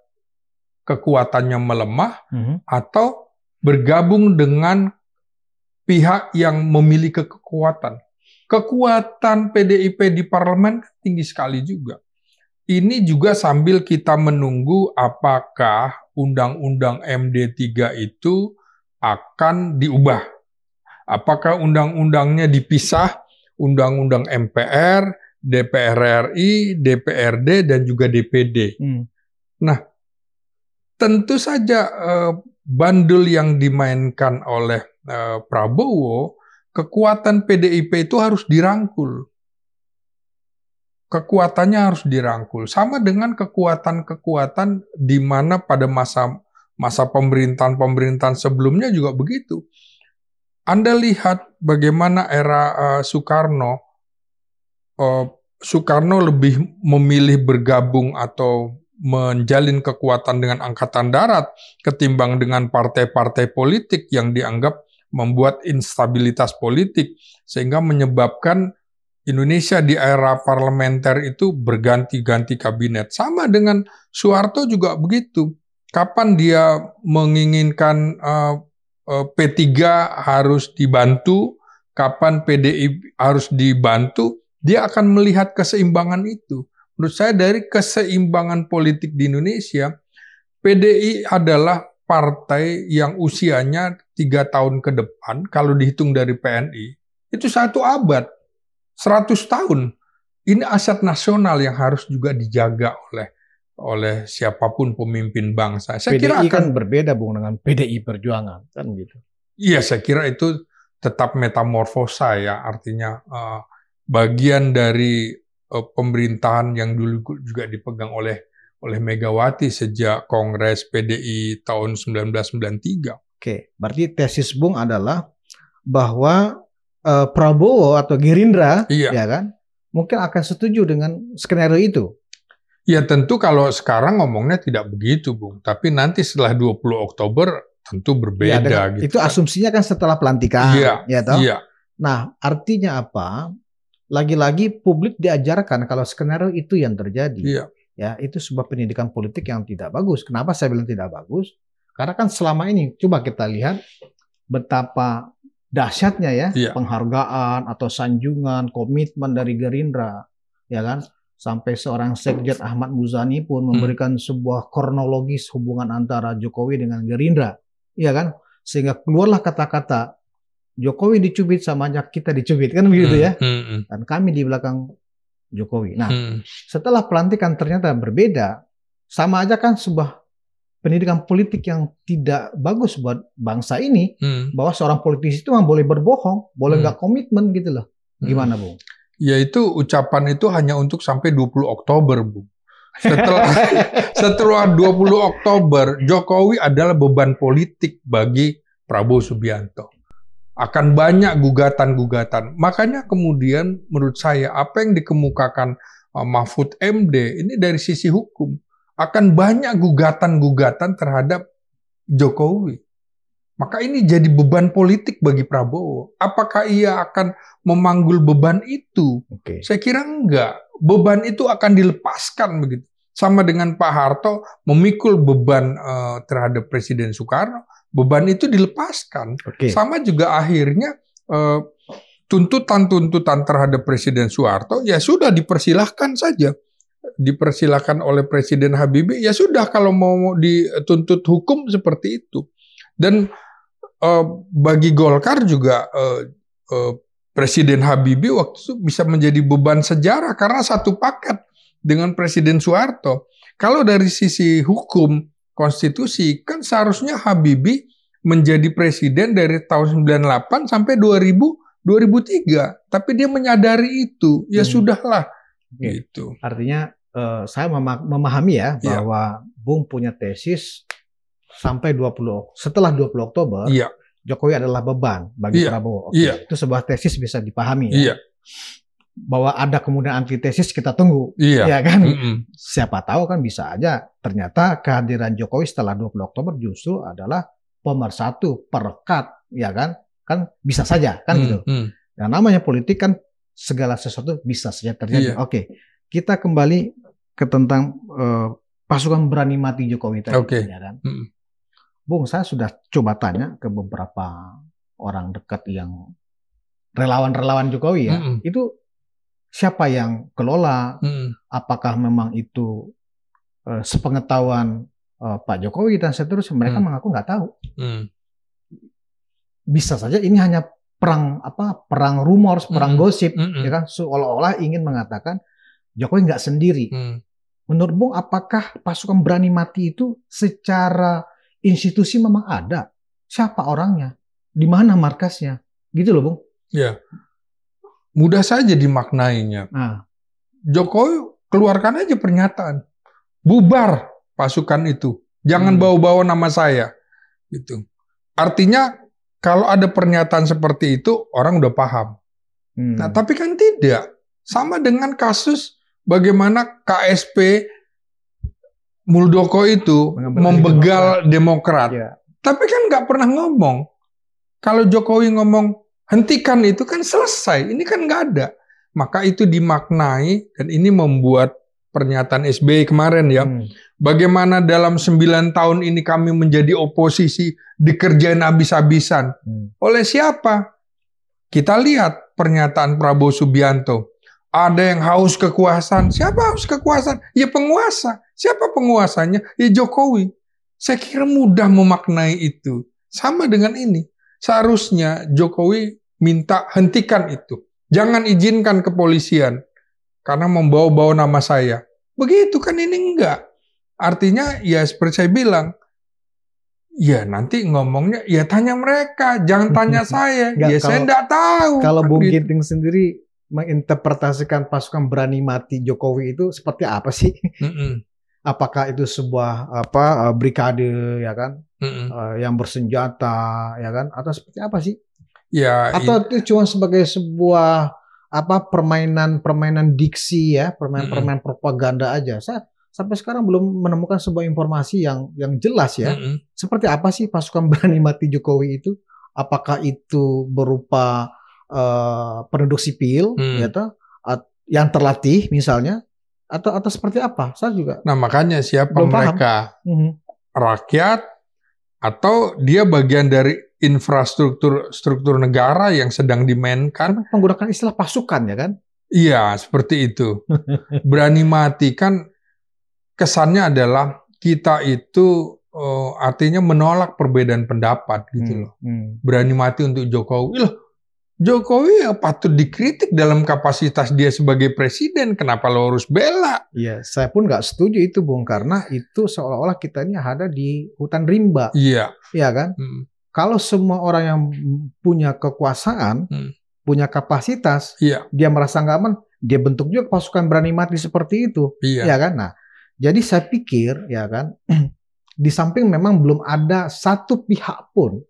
kekuatannya melemah atau bergabung dengan pihak yang memiliki kekuatan. Kekuatan PDIP di parlemen tinggi sekali juga. Ini juga sambil kita menunggu apakah Undang-Undang MD3 itu akan diubah. Apakah undang-undangnya dipisah, Undang-Undang MPR, DPR RI, DPRD, dan juga DPD. Nah, tentu saja bandul yang dimainkan oleh Prabowo, kekuatan PDIP itu harus dirangkul. Kekuatannya harus dirangkul. Sama dengan kekuatan-kekuatan di mana pada masa pemerintahan sebelumnya juga begitu. Anda lihat bagaimana era Soekarno lebih memilih bergabung atau menjalin kekuatan dengan angkatan darat ketimbang dengan partai-partai politik yang dianggap membuat instabilitas politik, sehingga menyebabkan Indonesia di era parlementer itu berganti-ganti kabinet. Sama dengan Soeharto juga begitu. Kapan dia menginginkan P3 harus dibantu, kapan PDI harus dibantu, dia akan melihat keseimbangan itu. Menurut saya dari keseimbangan politik di Indonesia, PDI adalah partai yang usianya 3 tahun ke depan, kalau dihitung dari PNI, itu 1 abad, 100 tahun. Ini aset nasional yang harus juga dijaga oleh siapapun pemimpin bangsa. Saya PDI kira kan berbeda, Bung, dengan PDI Perjuangan, kan gitu. Iya, saya kira itu tetap metamorfosa ya, artinya bagian dari pemerintahan yang dulu juga dipegang oleh Megawati sejak Kongres PDI tahun 1993. Oke, berarti tesis Bung adalah bahwa Prabowo atau Gerindra, ya kan, mungkin akan setuju dengan skenario itu. Ya tentu kalau sekarang ngomongnya tidak begitu, Bung. Tapi nanti setelah 20 Oktober tentu berbeda. Ya, gitu, itu asumsinya kan setelah pelantikan. Iya, toh? Iya. Nah, artinya apa? Lagi-lagi publik diajarkan kalau skenario itu yang terjadi. Iya. Ya, itu sebuah pendidikan politik yang tidak bagus. Kenapa saya bilang tidak bagus? Karena kan selama ini, coba kita lihat betapa dahsyatnya ya, penghargaan atau sanjungan, komitmen dari Gerindra, ya kan? Sampai seorang Sekjen Ahmad Muzani pun memberikan sebuah kronologis hubungan antara Jokowi dengan Gerindra, ya kan? Sehingga keluarlah kata-kata Jokowi dicubit sama aja kita dicubit, kan begitu ya? Dan kami di belakang Jokowi. Nah, setelah pelantikan ternyata berbeda, sama aja kan sebuah pendidikan politik yang tidak bagus buat bangsa ini, bahwa seorang politisi itu memang boleh berbohong, boleh nggak komitmen gitu loh. Gimana, Bung? Ya itu ucapan itu hanya untuk sampai 20 Oktober, Bu. Setelah 20 Oktober, Jokowi adalah beban politik bagi Prabowo Subianto. Akan banyak gugatan-gugatan. Makanya kemudian menurut saya apa yang dikemukakan Mahfud MD ini dari sisi hukum. Akan banyak gugatan-gugatan terhadap Jokowi. Maka ini jadi beban politik bagi Prabowo. Apakah ia akan memanggul beban itu? Saya kira enggak. Beban itu akan dilepaskan begitu. Sama dengan Pak Harto memikul beban terhadap Presiden Soekarno, beban itu dilepaskan. Sama juga akhirnya tuntutan-tuntutan terhadap Presiden Soeharto ya sudah dipersilahkan saja. Dipersilahkan oleh Presiden Habibie, ya sudah kalau mau dituntut hukum seperti itu. Dan bagi Golkar juga Presiden Habibie waktu itu bisa menjadi beban sejarah karena satu paket dengan Presiden Soeharto. Kalau dari sisi hukum konstitusi kan seharusnya Habibie menjadi presiden dari tahun 98 sampai 2003, tapi dia menyadari itu, ya sudahlah. Gitu. Artinya saya memahami ya bahwa Bung punya tesis sampai setelah 20 Oktober, Jokowi adalah beban bagi Prabowo. Itu sebuah tesis bisa dipahami ya. Bahwa ada kemudian antitesis kita tunggu, ya kan? Siapa tahu kan bisa aja ternyata kehadiran Jokowi setelah 20 Oktober justru adalah pemersatu, perekat, ya kan? Kan bisa saja kan gitu. Yang namanya politik kan segala sesuatu bisa saja terjadi. Oke, kita kembali ke tentang pasukan berani mati Jokowi tadi, ya kan? Bung, saya sudah coba tanya ke beberapa orang dekat yang relawan-relawan Jokowi ya, itu siapa yang kelola? Apakah memang itu sepengetahuan Pak Jokowi dan seterusnya? Mereka mengaku nggak tahu. Bisa saja ini hanya perang rumor, perang gosip, ya kan? Seolah-olah ingin mengatakan Jokowi nggak sendiri. Menurut Bung, apakah pasukan berani mati itu secara institusi memang ada? Siapa orangnya? Di mana markasnya? Gitu loh, Bung. Ya, mudah saja dimaknainya. Jokowi keluarkan aja pernyataan, bubar pasukan itu, jangan bawa-bawa nama saya. Gitu. Artinya kalau ada pernyataan seperti itu orang udah paham. Nah, tapi kan tidak. Sama dengan kasus bagaimana KSP Muldoko itu membegal Demokrat. Ya. Tapi kan nggak pernah ngomong. Kalau Jokowi ngomong hentikan itu kan selesai. Ini kan nggak ada. Maka itu dimaknai dan ini membuat pernyataan SBY kemarin ya. Bagaimana dalam 9 tahun ini kami menjadi oposisi dikerjain habis-habisan. Oleh siapa? Kita lihat pernyataan Prabowo Subianto. Ada yang haus kekuasaan. Siapa haus kekuasaan? Ya penguasa. Siapa penguasanya? Ya Jokowi. Saya kira mudah memaknai itu. Sama dengan ini. Seharusnya Jokowi minta hentikan itu. Jangan izinkan kepolisian. Karena membawa-bawa nama saya. Begitu kan ini enggak. Artinya ya seperti saya bilang. Ya nanti ngomongnya ya tanya mereka. Jangan tanya saya. Saya enggak tahu. Kalau Bung Ginting sendiri menginterpretasikan pasukan berani mati Jokowi itu seperti apa sih? Apakah itu sebuah brigade ya kan, yang bersenjata ya kan, atau seperti apa sih? Ya. Atau itu cuma sebagai sebuah permainan diksi ya, permainan propaganda aja. Saya sampai sekarang belum menemukan sebuah informasi yang jelas ya. Seperti apa sih pasukan berani mati Jokowi itu? Apakah itu berupa penduduk sipil, yang terlatih misalnya, atau seperti apa? Saya juga. Nah makanya siapa mereka? Rakyat atau dia bagian dari struktur negara yang sedang dimainkan? Menggunakan istilah pasukan ya kan? Iya seperti itu. Berani mati kan kesannya adalah kita itu artinya menolak perbedaan pendapat gitu loh. Berani mati untuk Jokowi loh. Jokowi ya patut dikritik dalam kapasitas dia sebagai presiden. Kenapa lo harus bela? Iya, saya pun nggak setuju itu, Bung. Karena itu seolah-olah kita ini ada di hutan rimba. Iya. Iya kan? Kalau semua orang yang punya kekuasaan, punya kapasitas, dia merasa nggak aman, dia bentuk juga pasukan berani mati seperti itu. Iya kan? Nah, jadi saya pikir, ya kan, di samping memang belum ada satu pihak pun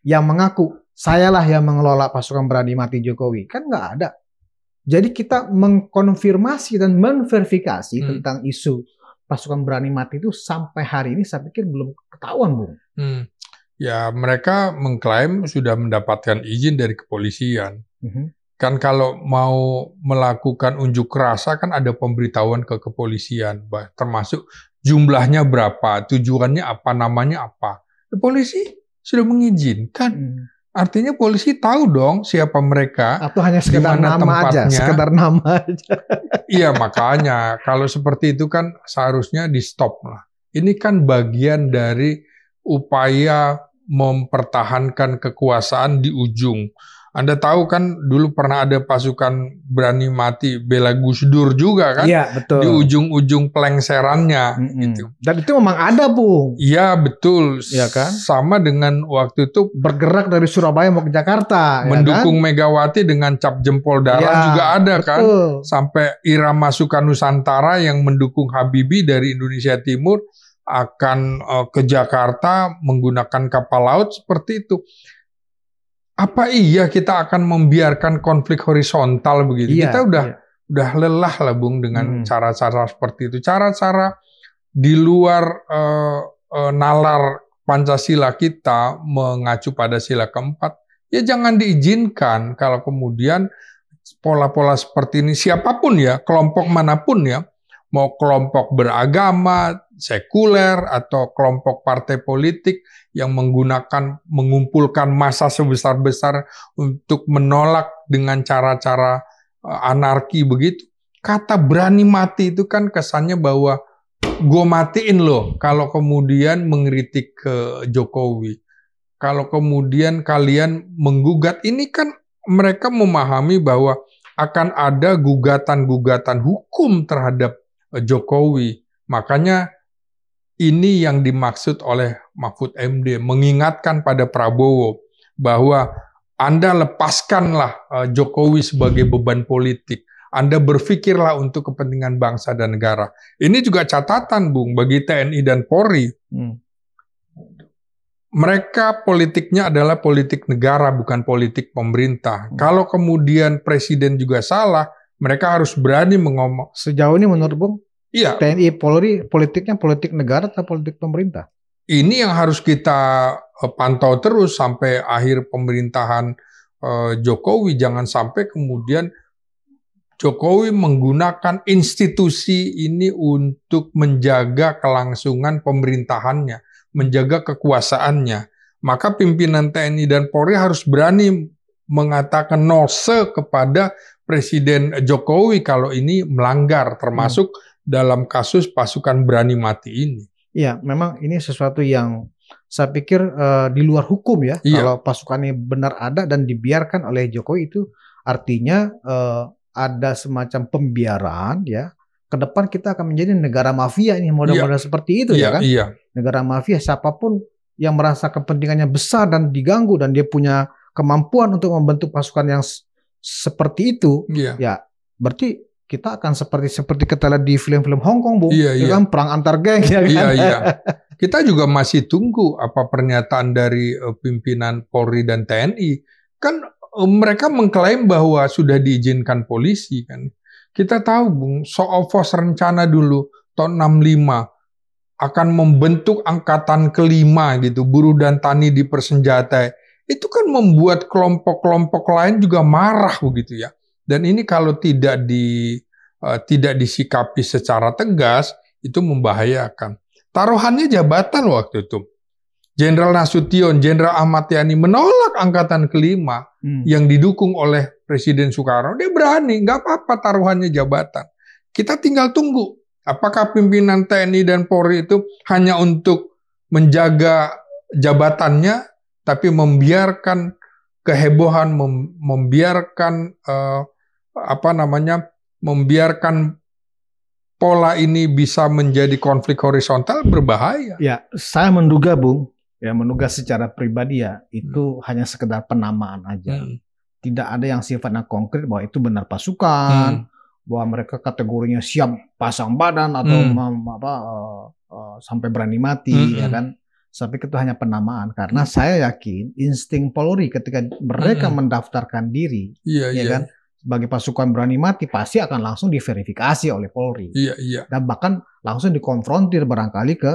yang mengaku sayalah yang mengelola pasukan berani mati Jokowi. Kan nggak ada. Jadi kita mengkonfirmasi dan memverifikasi tentang isu pasukan berani mati itu sampai hari ini saya pikir belum ketahuan, Bung. Ya mereka mengklaim sudah mendapatkan izin dari kepolisian. Kan kalau mau melakukan unjuk rasa kan ada pemberitahuan ke kepolisian. Termasuk jumlahnya berapa, tujuannya apa, namanya apa. Polisi sudah mengizinkan. Artinya polisi tahu dong siapa mereka. Atau hanya sekedar nama aja, sekedar nama aja. Iya makanya kalau seperti itu kan seharusnya di stop lah. Ini kan bagian dari upaya mempertahankan kekuasaan di ujung. Anda tahu kan dulu pernah ada pasukan berani mati bela Gus Dur juga kan? Iya, betul. Di ujung-ujung pelengserannya gitu. Dan itu memang ada, Bung. Iya, betul. Iya kan? Sama dengan waktu itu bergerak dari Surabaya mau ke Jakarta, mendukung ya kan? Megawati dengan cap jempol darah juga ada betul. Kan? Sampai Irama Sukanusantara yang mendukung Habibie dari Indonesia Timur akan ke Jakarta menggunakan kapal laut seperti itu. Apa iya kita akan membiarkan konflik horizontal begitu? Iya, kita udah lelah lah, Bung, dengan cara-cara seperti itu. Cara-cara di luar nalar Pancasila kita mengacu pada sila keempat, ya jangan diizinkan. Kalau kemudian pola-pola seperti ini, siapapun ya, kelompok manapun ya, mau kelompok beragama, sekuler, atau kelompok partai politik yang mengumpulkan massa sebesar-besar untuk menolak dengan cara-cara anarki begitu. Kata berani mati itu kan kesannya bahwa gue matiin loh kalau kemudian mengkritik ke Jokowi. Kalau kemudian kalian menggugat, ini kan mereka memahami bahwa akan ada gugatan-gugatan hukum terhadap Jokowi. Makanya ini yang dimaksud oleh Mahfud MD, mengingatkan pada Prabowo bahwa Anda lepaskanlah Jokowi sebagai beban politik. Anda berpikirlah untuk kepentingan bangsa dan negara. Ini juga catatan, Bung, bagi TNI dan Polri. Mereka politiknya adalah politik negara, bukan politik pemerintah. Kalau kemudian presiden juga salah, mereka harus berani mengomong. Sejauh ini menurut Bung, Iya. TNI Polri politiknya politik negara atau politik pemerintah? Ini yang harus kita pantau terus sampai akhir pemerintahan Jokowi. Jangan sampai kemudian Jokowi menggunakan institusi ini untuk menjaga kelangsungan pemerintahannya, menjaga kekuasaannya. Maka pimpinan TNI dan Polri harus berani mengatakan nose kepada Presiden Jokowi kalau ini melanggar, termasuk dalam kasus pasukan berani mati ini. Iya, memang ini sesuatu yang saya pikir di luar hukum ya. Iya. Kalau pasukannya benar ada dan dibiarkan oleh Jokowi, itu artinya ada semacam pembiaran ya. Ke depan kita akan menjadi negara mafia ini, model-model seperti itu ya kan? Iya. Negara mafia, siapapun yang merasa kepentingannya besar dan diganggu dan dia punya kemampuan untuk membentuk pasukan yang seperti itu, ya berarti kita akan seperti kita lihat di film-film Hong Kong, Bung. Iya. Kan perang antar geng ya kan? Iya. Kita juga masih tunggu apa pernyataan dari pimpinan Polri dan TNI. Kan mereka mengklaim bahwa sudah diizinkan polisi kan. Kita tahu, Bung, Soofos rencana dulu tahun 65 akan membentuk angkatan kelima gitu, buruh dan tani dipersenjatai. Itu kan membuat kelompok-kelompok lain juga marah begitu ya. Dan ini kalau tidak disikapi secara tegas, itu membahayakan. Taruhannya jabatan waktu itu. Jenderal Nasution, Jenderal Ahmad Yani menolak angkatan kelima yang didukung oleh Presiden Soekarno. Dia berani, nggak apa-apa taruhannya jabatan. Kita tinggal tunggu. Apakah pimpinan TNI dan Polri itu hanya untuk menjaga jabatannya, tapi membiarkan kehebohan, membiarkan membiarkan pola ini bisa menjadi konflik horizontal, berbahaya. Ya, saya menduga, Bung, menduga secara pribadi ya, itu hanya sekedar penamaan aja. Tidak ada yang sifatnya konkret bahwa itu benar pasukan, bahwa mereka kategorinya siap pasang badan atau sampai berani mati, ya kan? Saya pikir itu hanya penamaan, karena saya yakin insting Polri ketika mereka mendaftarkan diri, kan, sebagai pasukan berani mati pasti akan langsung diverifikasi oleh Polri, dan bahkan langsung dikonfrontir barangkali ke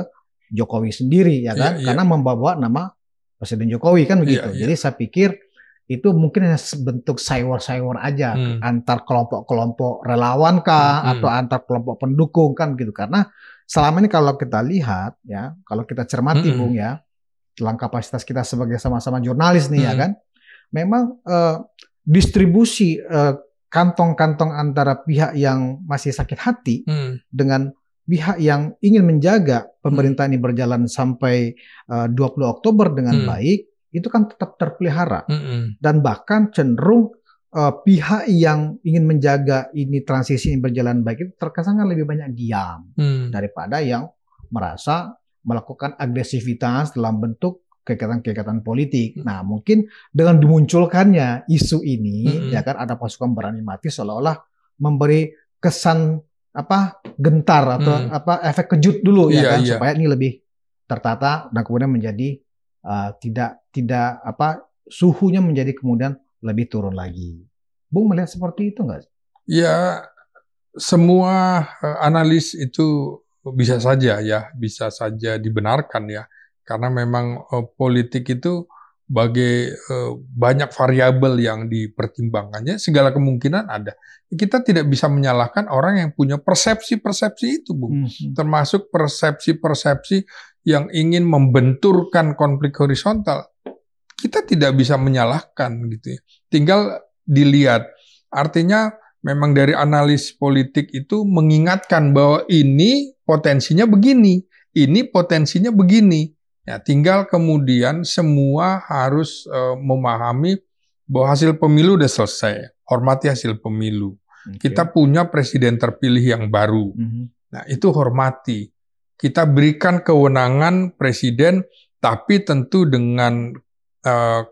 Jokowi sendiri, ya kan, karena membawa nama Presiden Jokowi kan begitu. Jadi saya pikir itu mungkin hanya bentuk saywar-saywar aja antar kelompok-kelompok relawan kah atau antar kelompok pendukung kan gitu. Karena selama ini kalau kita lihat ya, kalau kita cermati Bung ya, dalam kapasitas kita sebagai sama-sama jurnalis nih ya kan, memang distribusi kantong-kantong antara pihak yang masih sakit hati dengan pihak yang ingin menjaga pemerintah ini berjalan sampai 20 Oktober dengan baik, itu kan tetap terpelihara. Dan bahkan cenderung pihak yang ingin menjaga ini transisi ini berjalan baik itu terkesan lebih banyak diam daripada yang merasa melakukan agresivitas dalam bentuk kegiatan-kegiatan politik. Nah, mungkin dengan dimunculkannya isu ini, ya kan, ada pasukan berani mati seolah-olah memberi kesan gentar atau efek kejut dulu ya kan, supaya ini lebih tertata dan kemudian menjadi tidak suhunya menjadi kemudian lebih turun lagi. Bung melihat seperti itu nggak? Ya, semua analis itu bisa saja dibenarkan ya, karena memang politik itu banyak variabel yang dipertimbangkannya, segala kemungkinan ada. Kita tidak bisa menyalahkan orang yang punya persepsi-persepsi itu, Bung. Termasuk persepsi-persepsi yang ingin membenturkan konflik horizontal. Kita tidak bisa menyalahkan gitu ya. Tinggal dilihat. Artinya memang dari analis politik itu mengingatkan bahwa ini potensinya begini, ini potensinya begini. Ya, tinggal kemudian semua harus memahami bahwa hasil pemilu udah selesai. Hormati hasil pemilu. Kita punya presiden terpilih yang baru. Nah, itu hormati. Kita berikan kewenangan presiden, tapi tentu dengan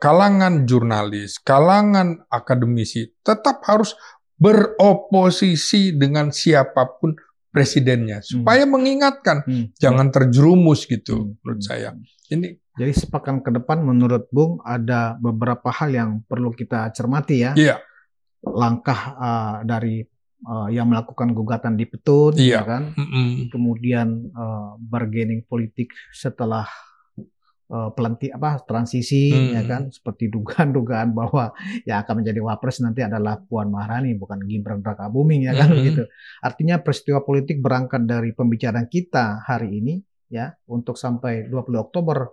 kalangan jurnalis, kalangan akademisi, tetap harus beroposisi dengan siapapun presidennya, supaya mengingatkan, jangan terjerumus gitu, menurut saya. Jadi sepekan ke depan menurut Bung ada beberapa hal yang perlu kita cermati ya. Iya. Langkah dari yang melakukan gugatan di petun, Iya. ya kan? Kemudian bargaining politik setelah transisi, ya kan? Seperti dugaan-dugaan bahwa yang akan menjadi wapres nanti adalah Puan Maharani, bukan Gibran Rakabuming, ya kan? Gitu. Artinya peristiwa politik berangkat dari pembicaraan kita hari ini, ya, untuk sampai 20 Oktober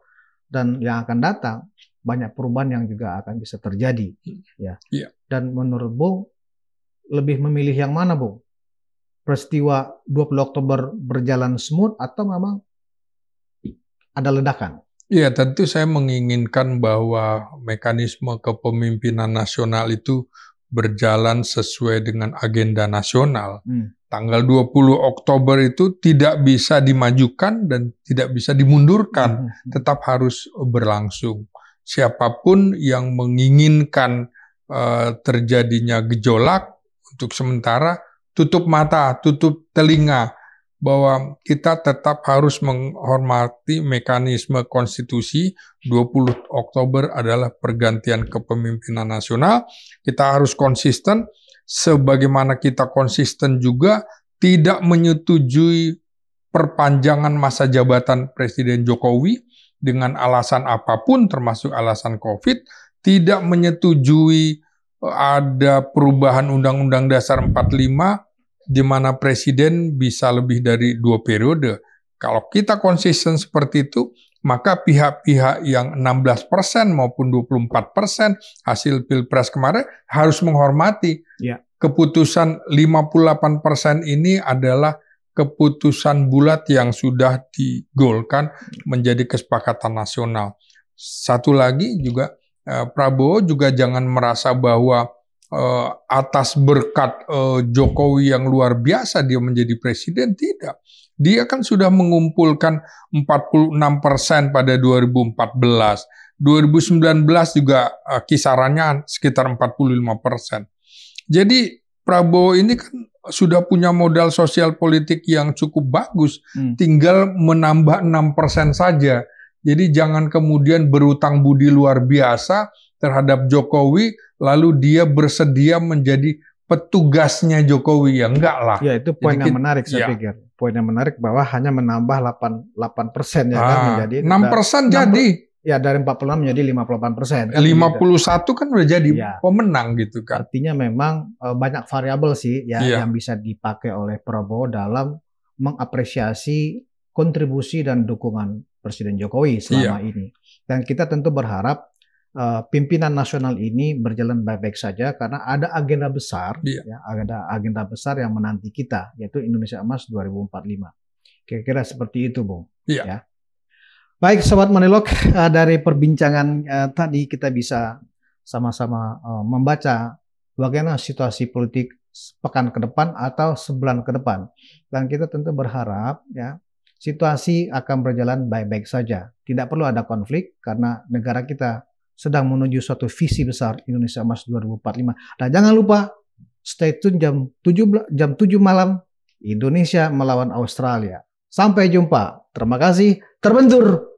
dan yang akan datang, banyak perubahan yang juga akan bisa terjadi, ya. Dan menurut Bung, lebih memilih yang mana, Bung? Peristiwa 20 Oktober berjalan smooth atau memang ada ledakan? Ya, tentu saya menginginkan bahwa mekanisme kepemimpinan nasional itu berjalan sesuai dengan agenda nasional. Tanggal 20 Oktober itu tidak bisa dimajukan dan tidak bisa dimundurkan, tetap harus berlangsung. Siapapun yang menginginkan terjadinya gejolak, untuk sementara tutup mata, tutup telinga, bahwa kita tetap harus menghormati mekanisme konstitusi. 20 Oktober adalah pergantian kepemimpinan nasional. Kita harus konsisten, sebagaimana kita konsisten juga tidak menyetujui perpanjangan masa jabatan Presiden Jokowi dengan alasan apapun, termasuk alasan COVID, tidak menyetujui ada perubahan Undang-Undang Dasar 45, di mana presiden bisa lebih dari 2 periode. Kalau kita konsisten seperti itu, maka pihak-pihak yang 16% maupun 24% hasil Pilpres kemarin harus menghormati. Keputusan 58% ini adalah keputusan bulat yang sudah digolkan menjadi kesepakatan nasional. Satu lagi juga, Prabowo juga jangan merasa bahwa atas berkat Jokowi yang luar biasa dia menjadi presiden. Tidak. Dia kan sudah mengumpulkan 46% pada 2014. 2019 juga kisarannya sekitar 45%. Jadi Prabowo ini kan sudah punya modal sosial politik yang cukup bagus. Tinggal menambah 6% saja. Jadi jangan kemudian berutang budi luar biasa terhadap Jokowi, lalu dia bersedia menjadi petugasnya Jokowi. Ya enggak lah. Ya, itu poin yang menarik saya pikir. Poin yang menarik bahwa hanya menambah 8% ya kan, menjadi 6% jadi. Ya, dari 46 menjadi 58%. Kan 51 kan udah jadi pemenang gitu kan. Artinya memang banyak variabel sih ya yang bisa dipakai oleh Prabowo dalam mengapresiasi kontribusi dan dukungan Presiden Jokowi selama ini. Dan kita tentu berharap pimpinan nasional ini berjalan baik-baik saja karena ada agenda besar, ada agenda besar yang menanti kita, yaitu Indonesia Emas 2045. Kira-kira seperti itu, Bung. Ya. Baik, Sobat Money.Log, dari perbincangan tadi kita bisa sama-sama membaca bagaimana situasi politik pekan ke depan atau sebulan ke depan. Dan kita tentu berharap ya situasi akan berjalan baik-baik saja. Tidak perlu ada konflik karena negara kita sedang menuju suatu visi besar Indonesia Emas 2045. Dan jangan lupa stay tune jam 7 malam Indonesia melawan Australia. Sampai jumpa. Terima kasih. Terbentur.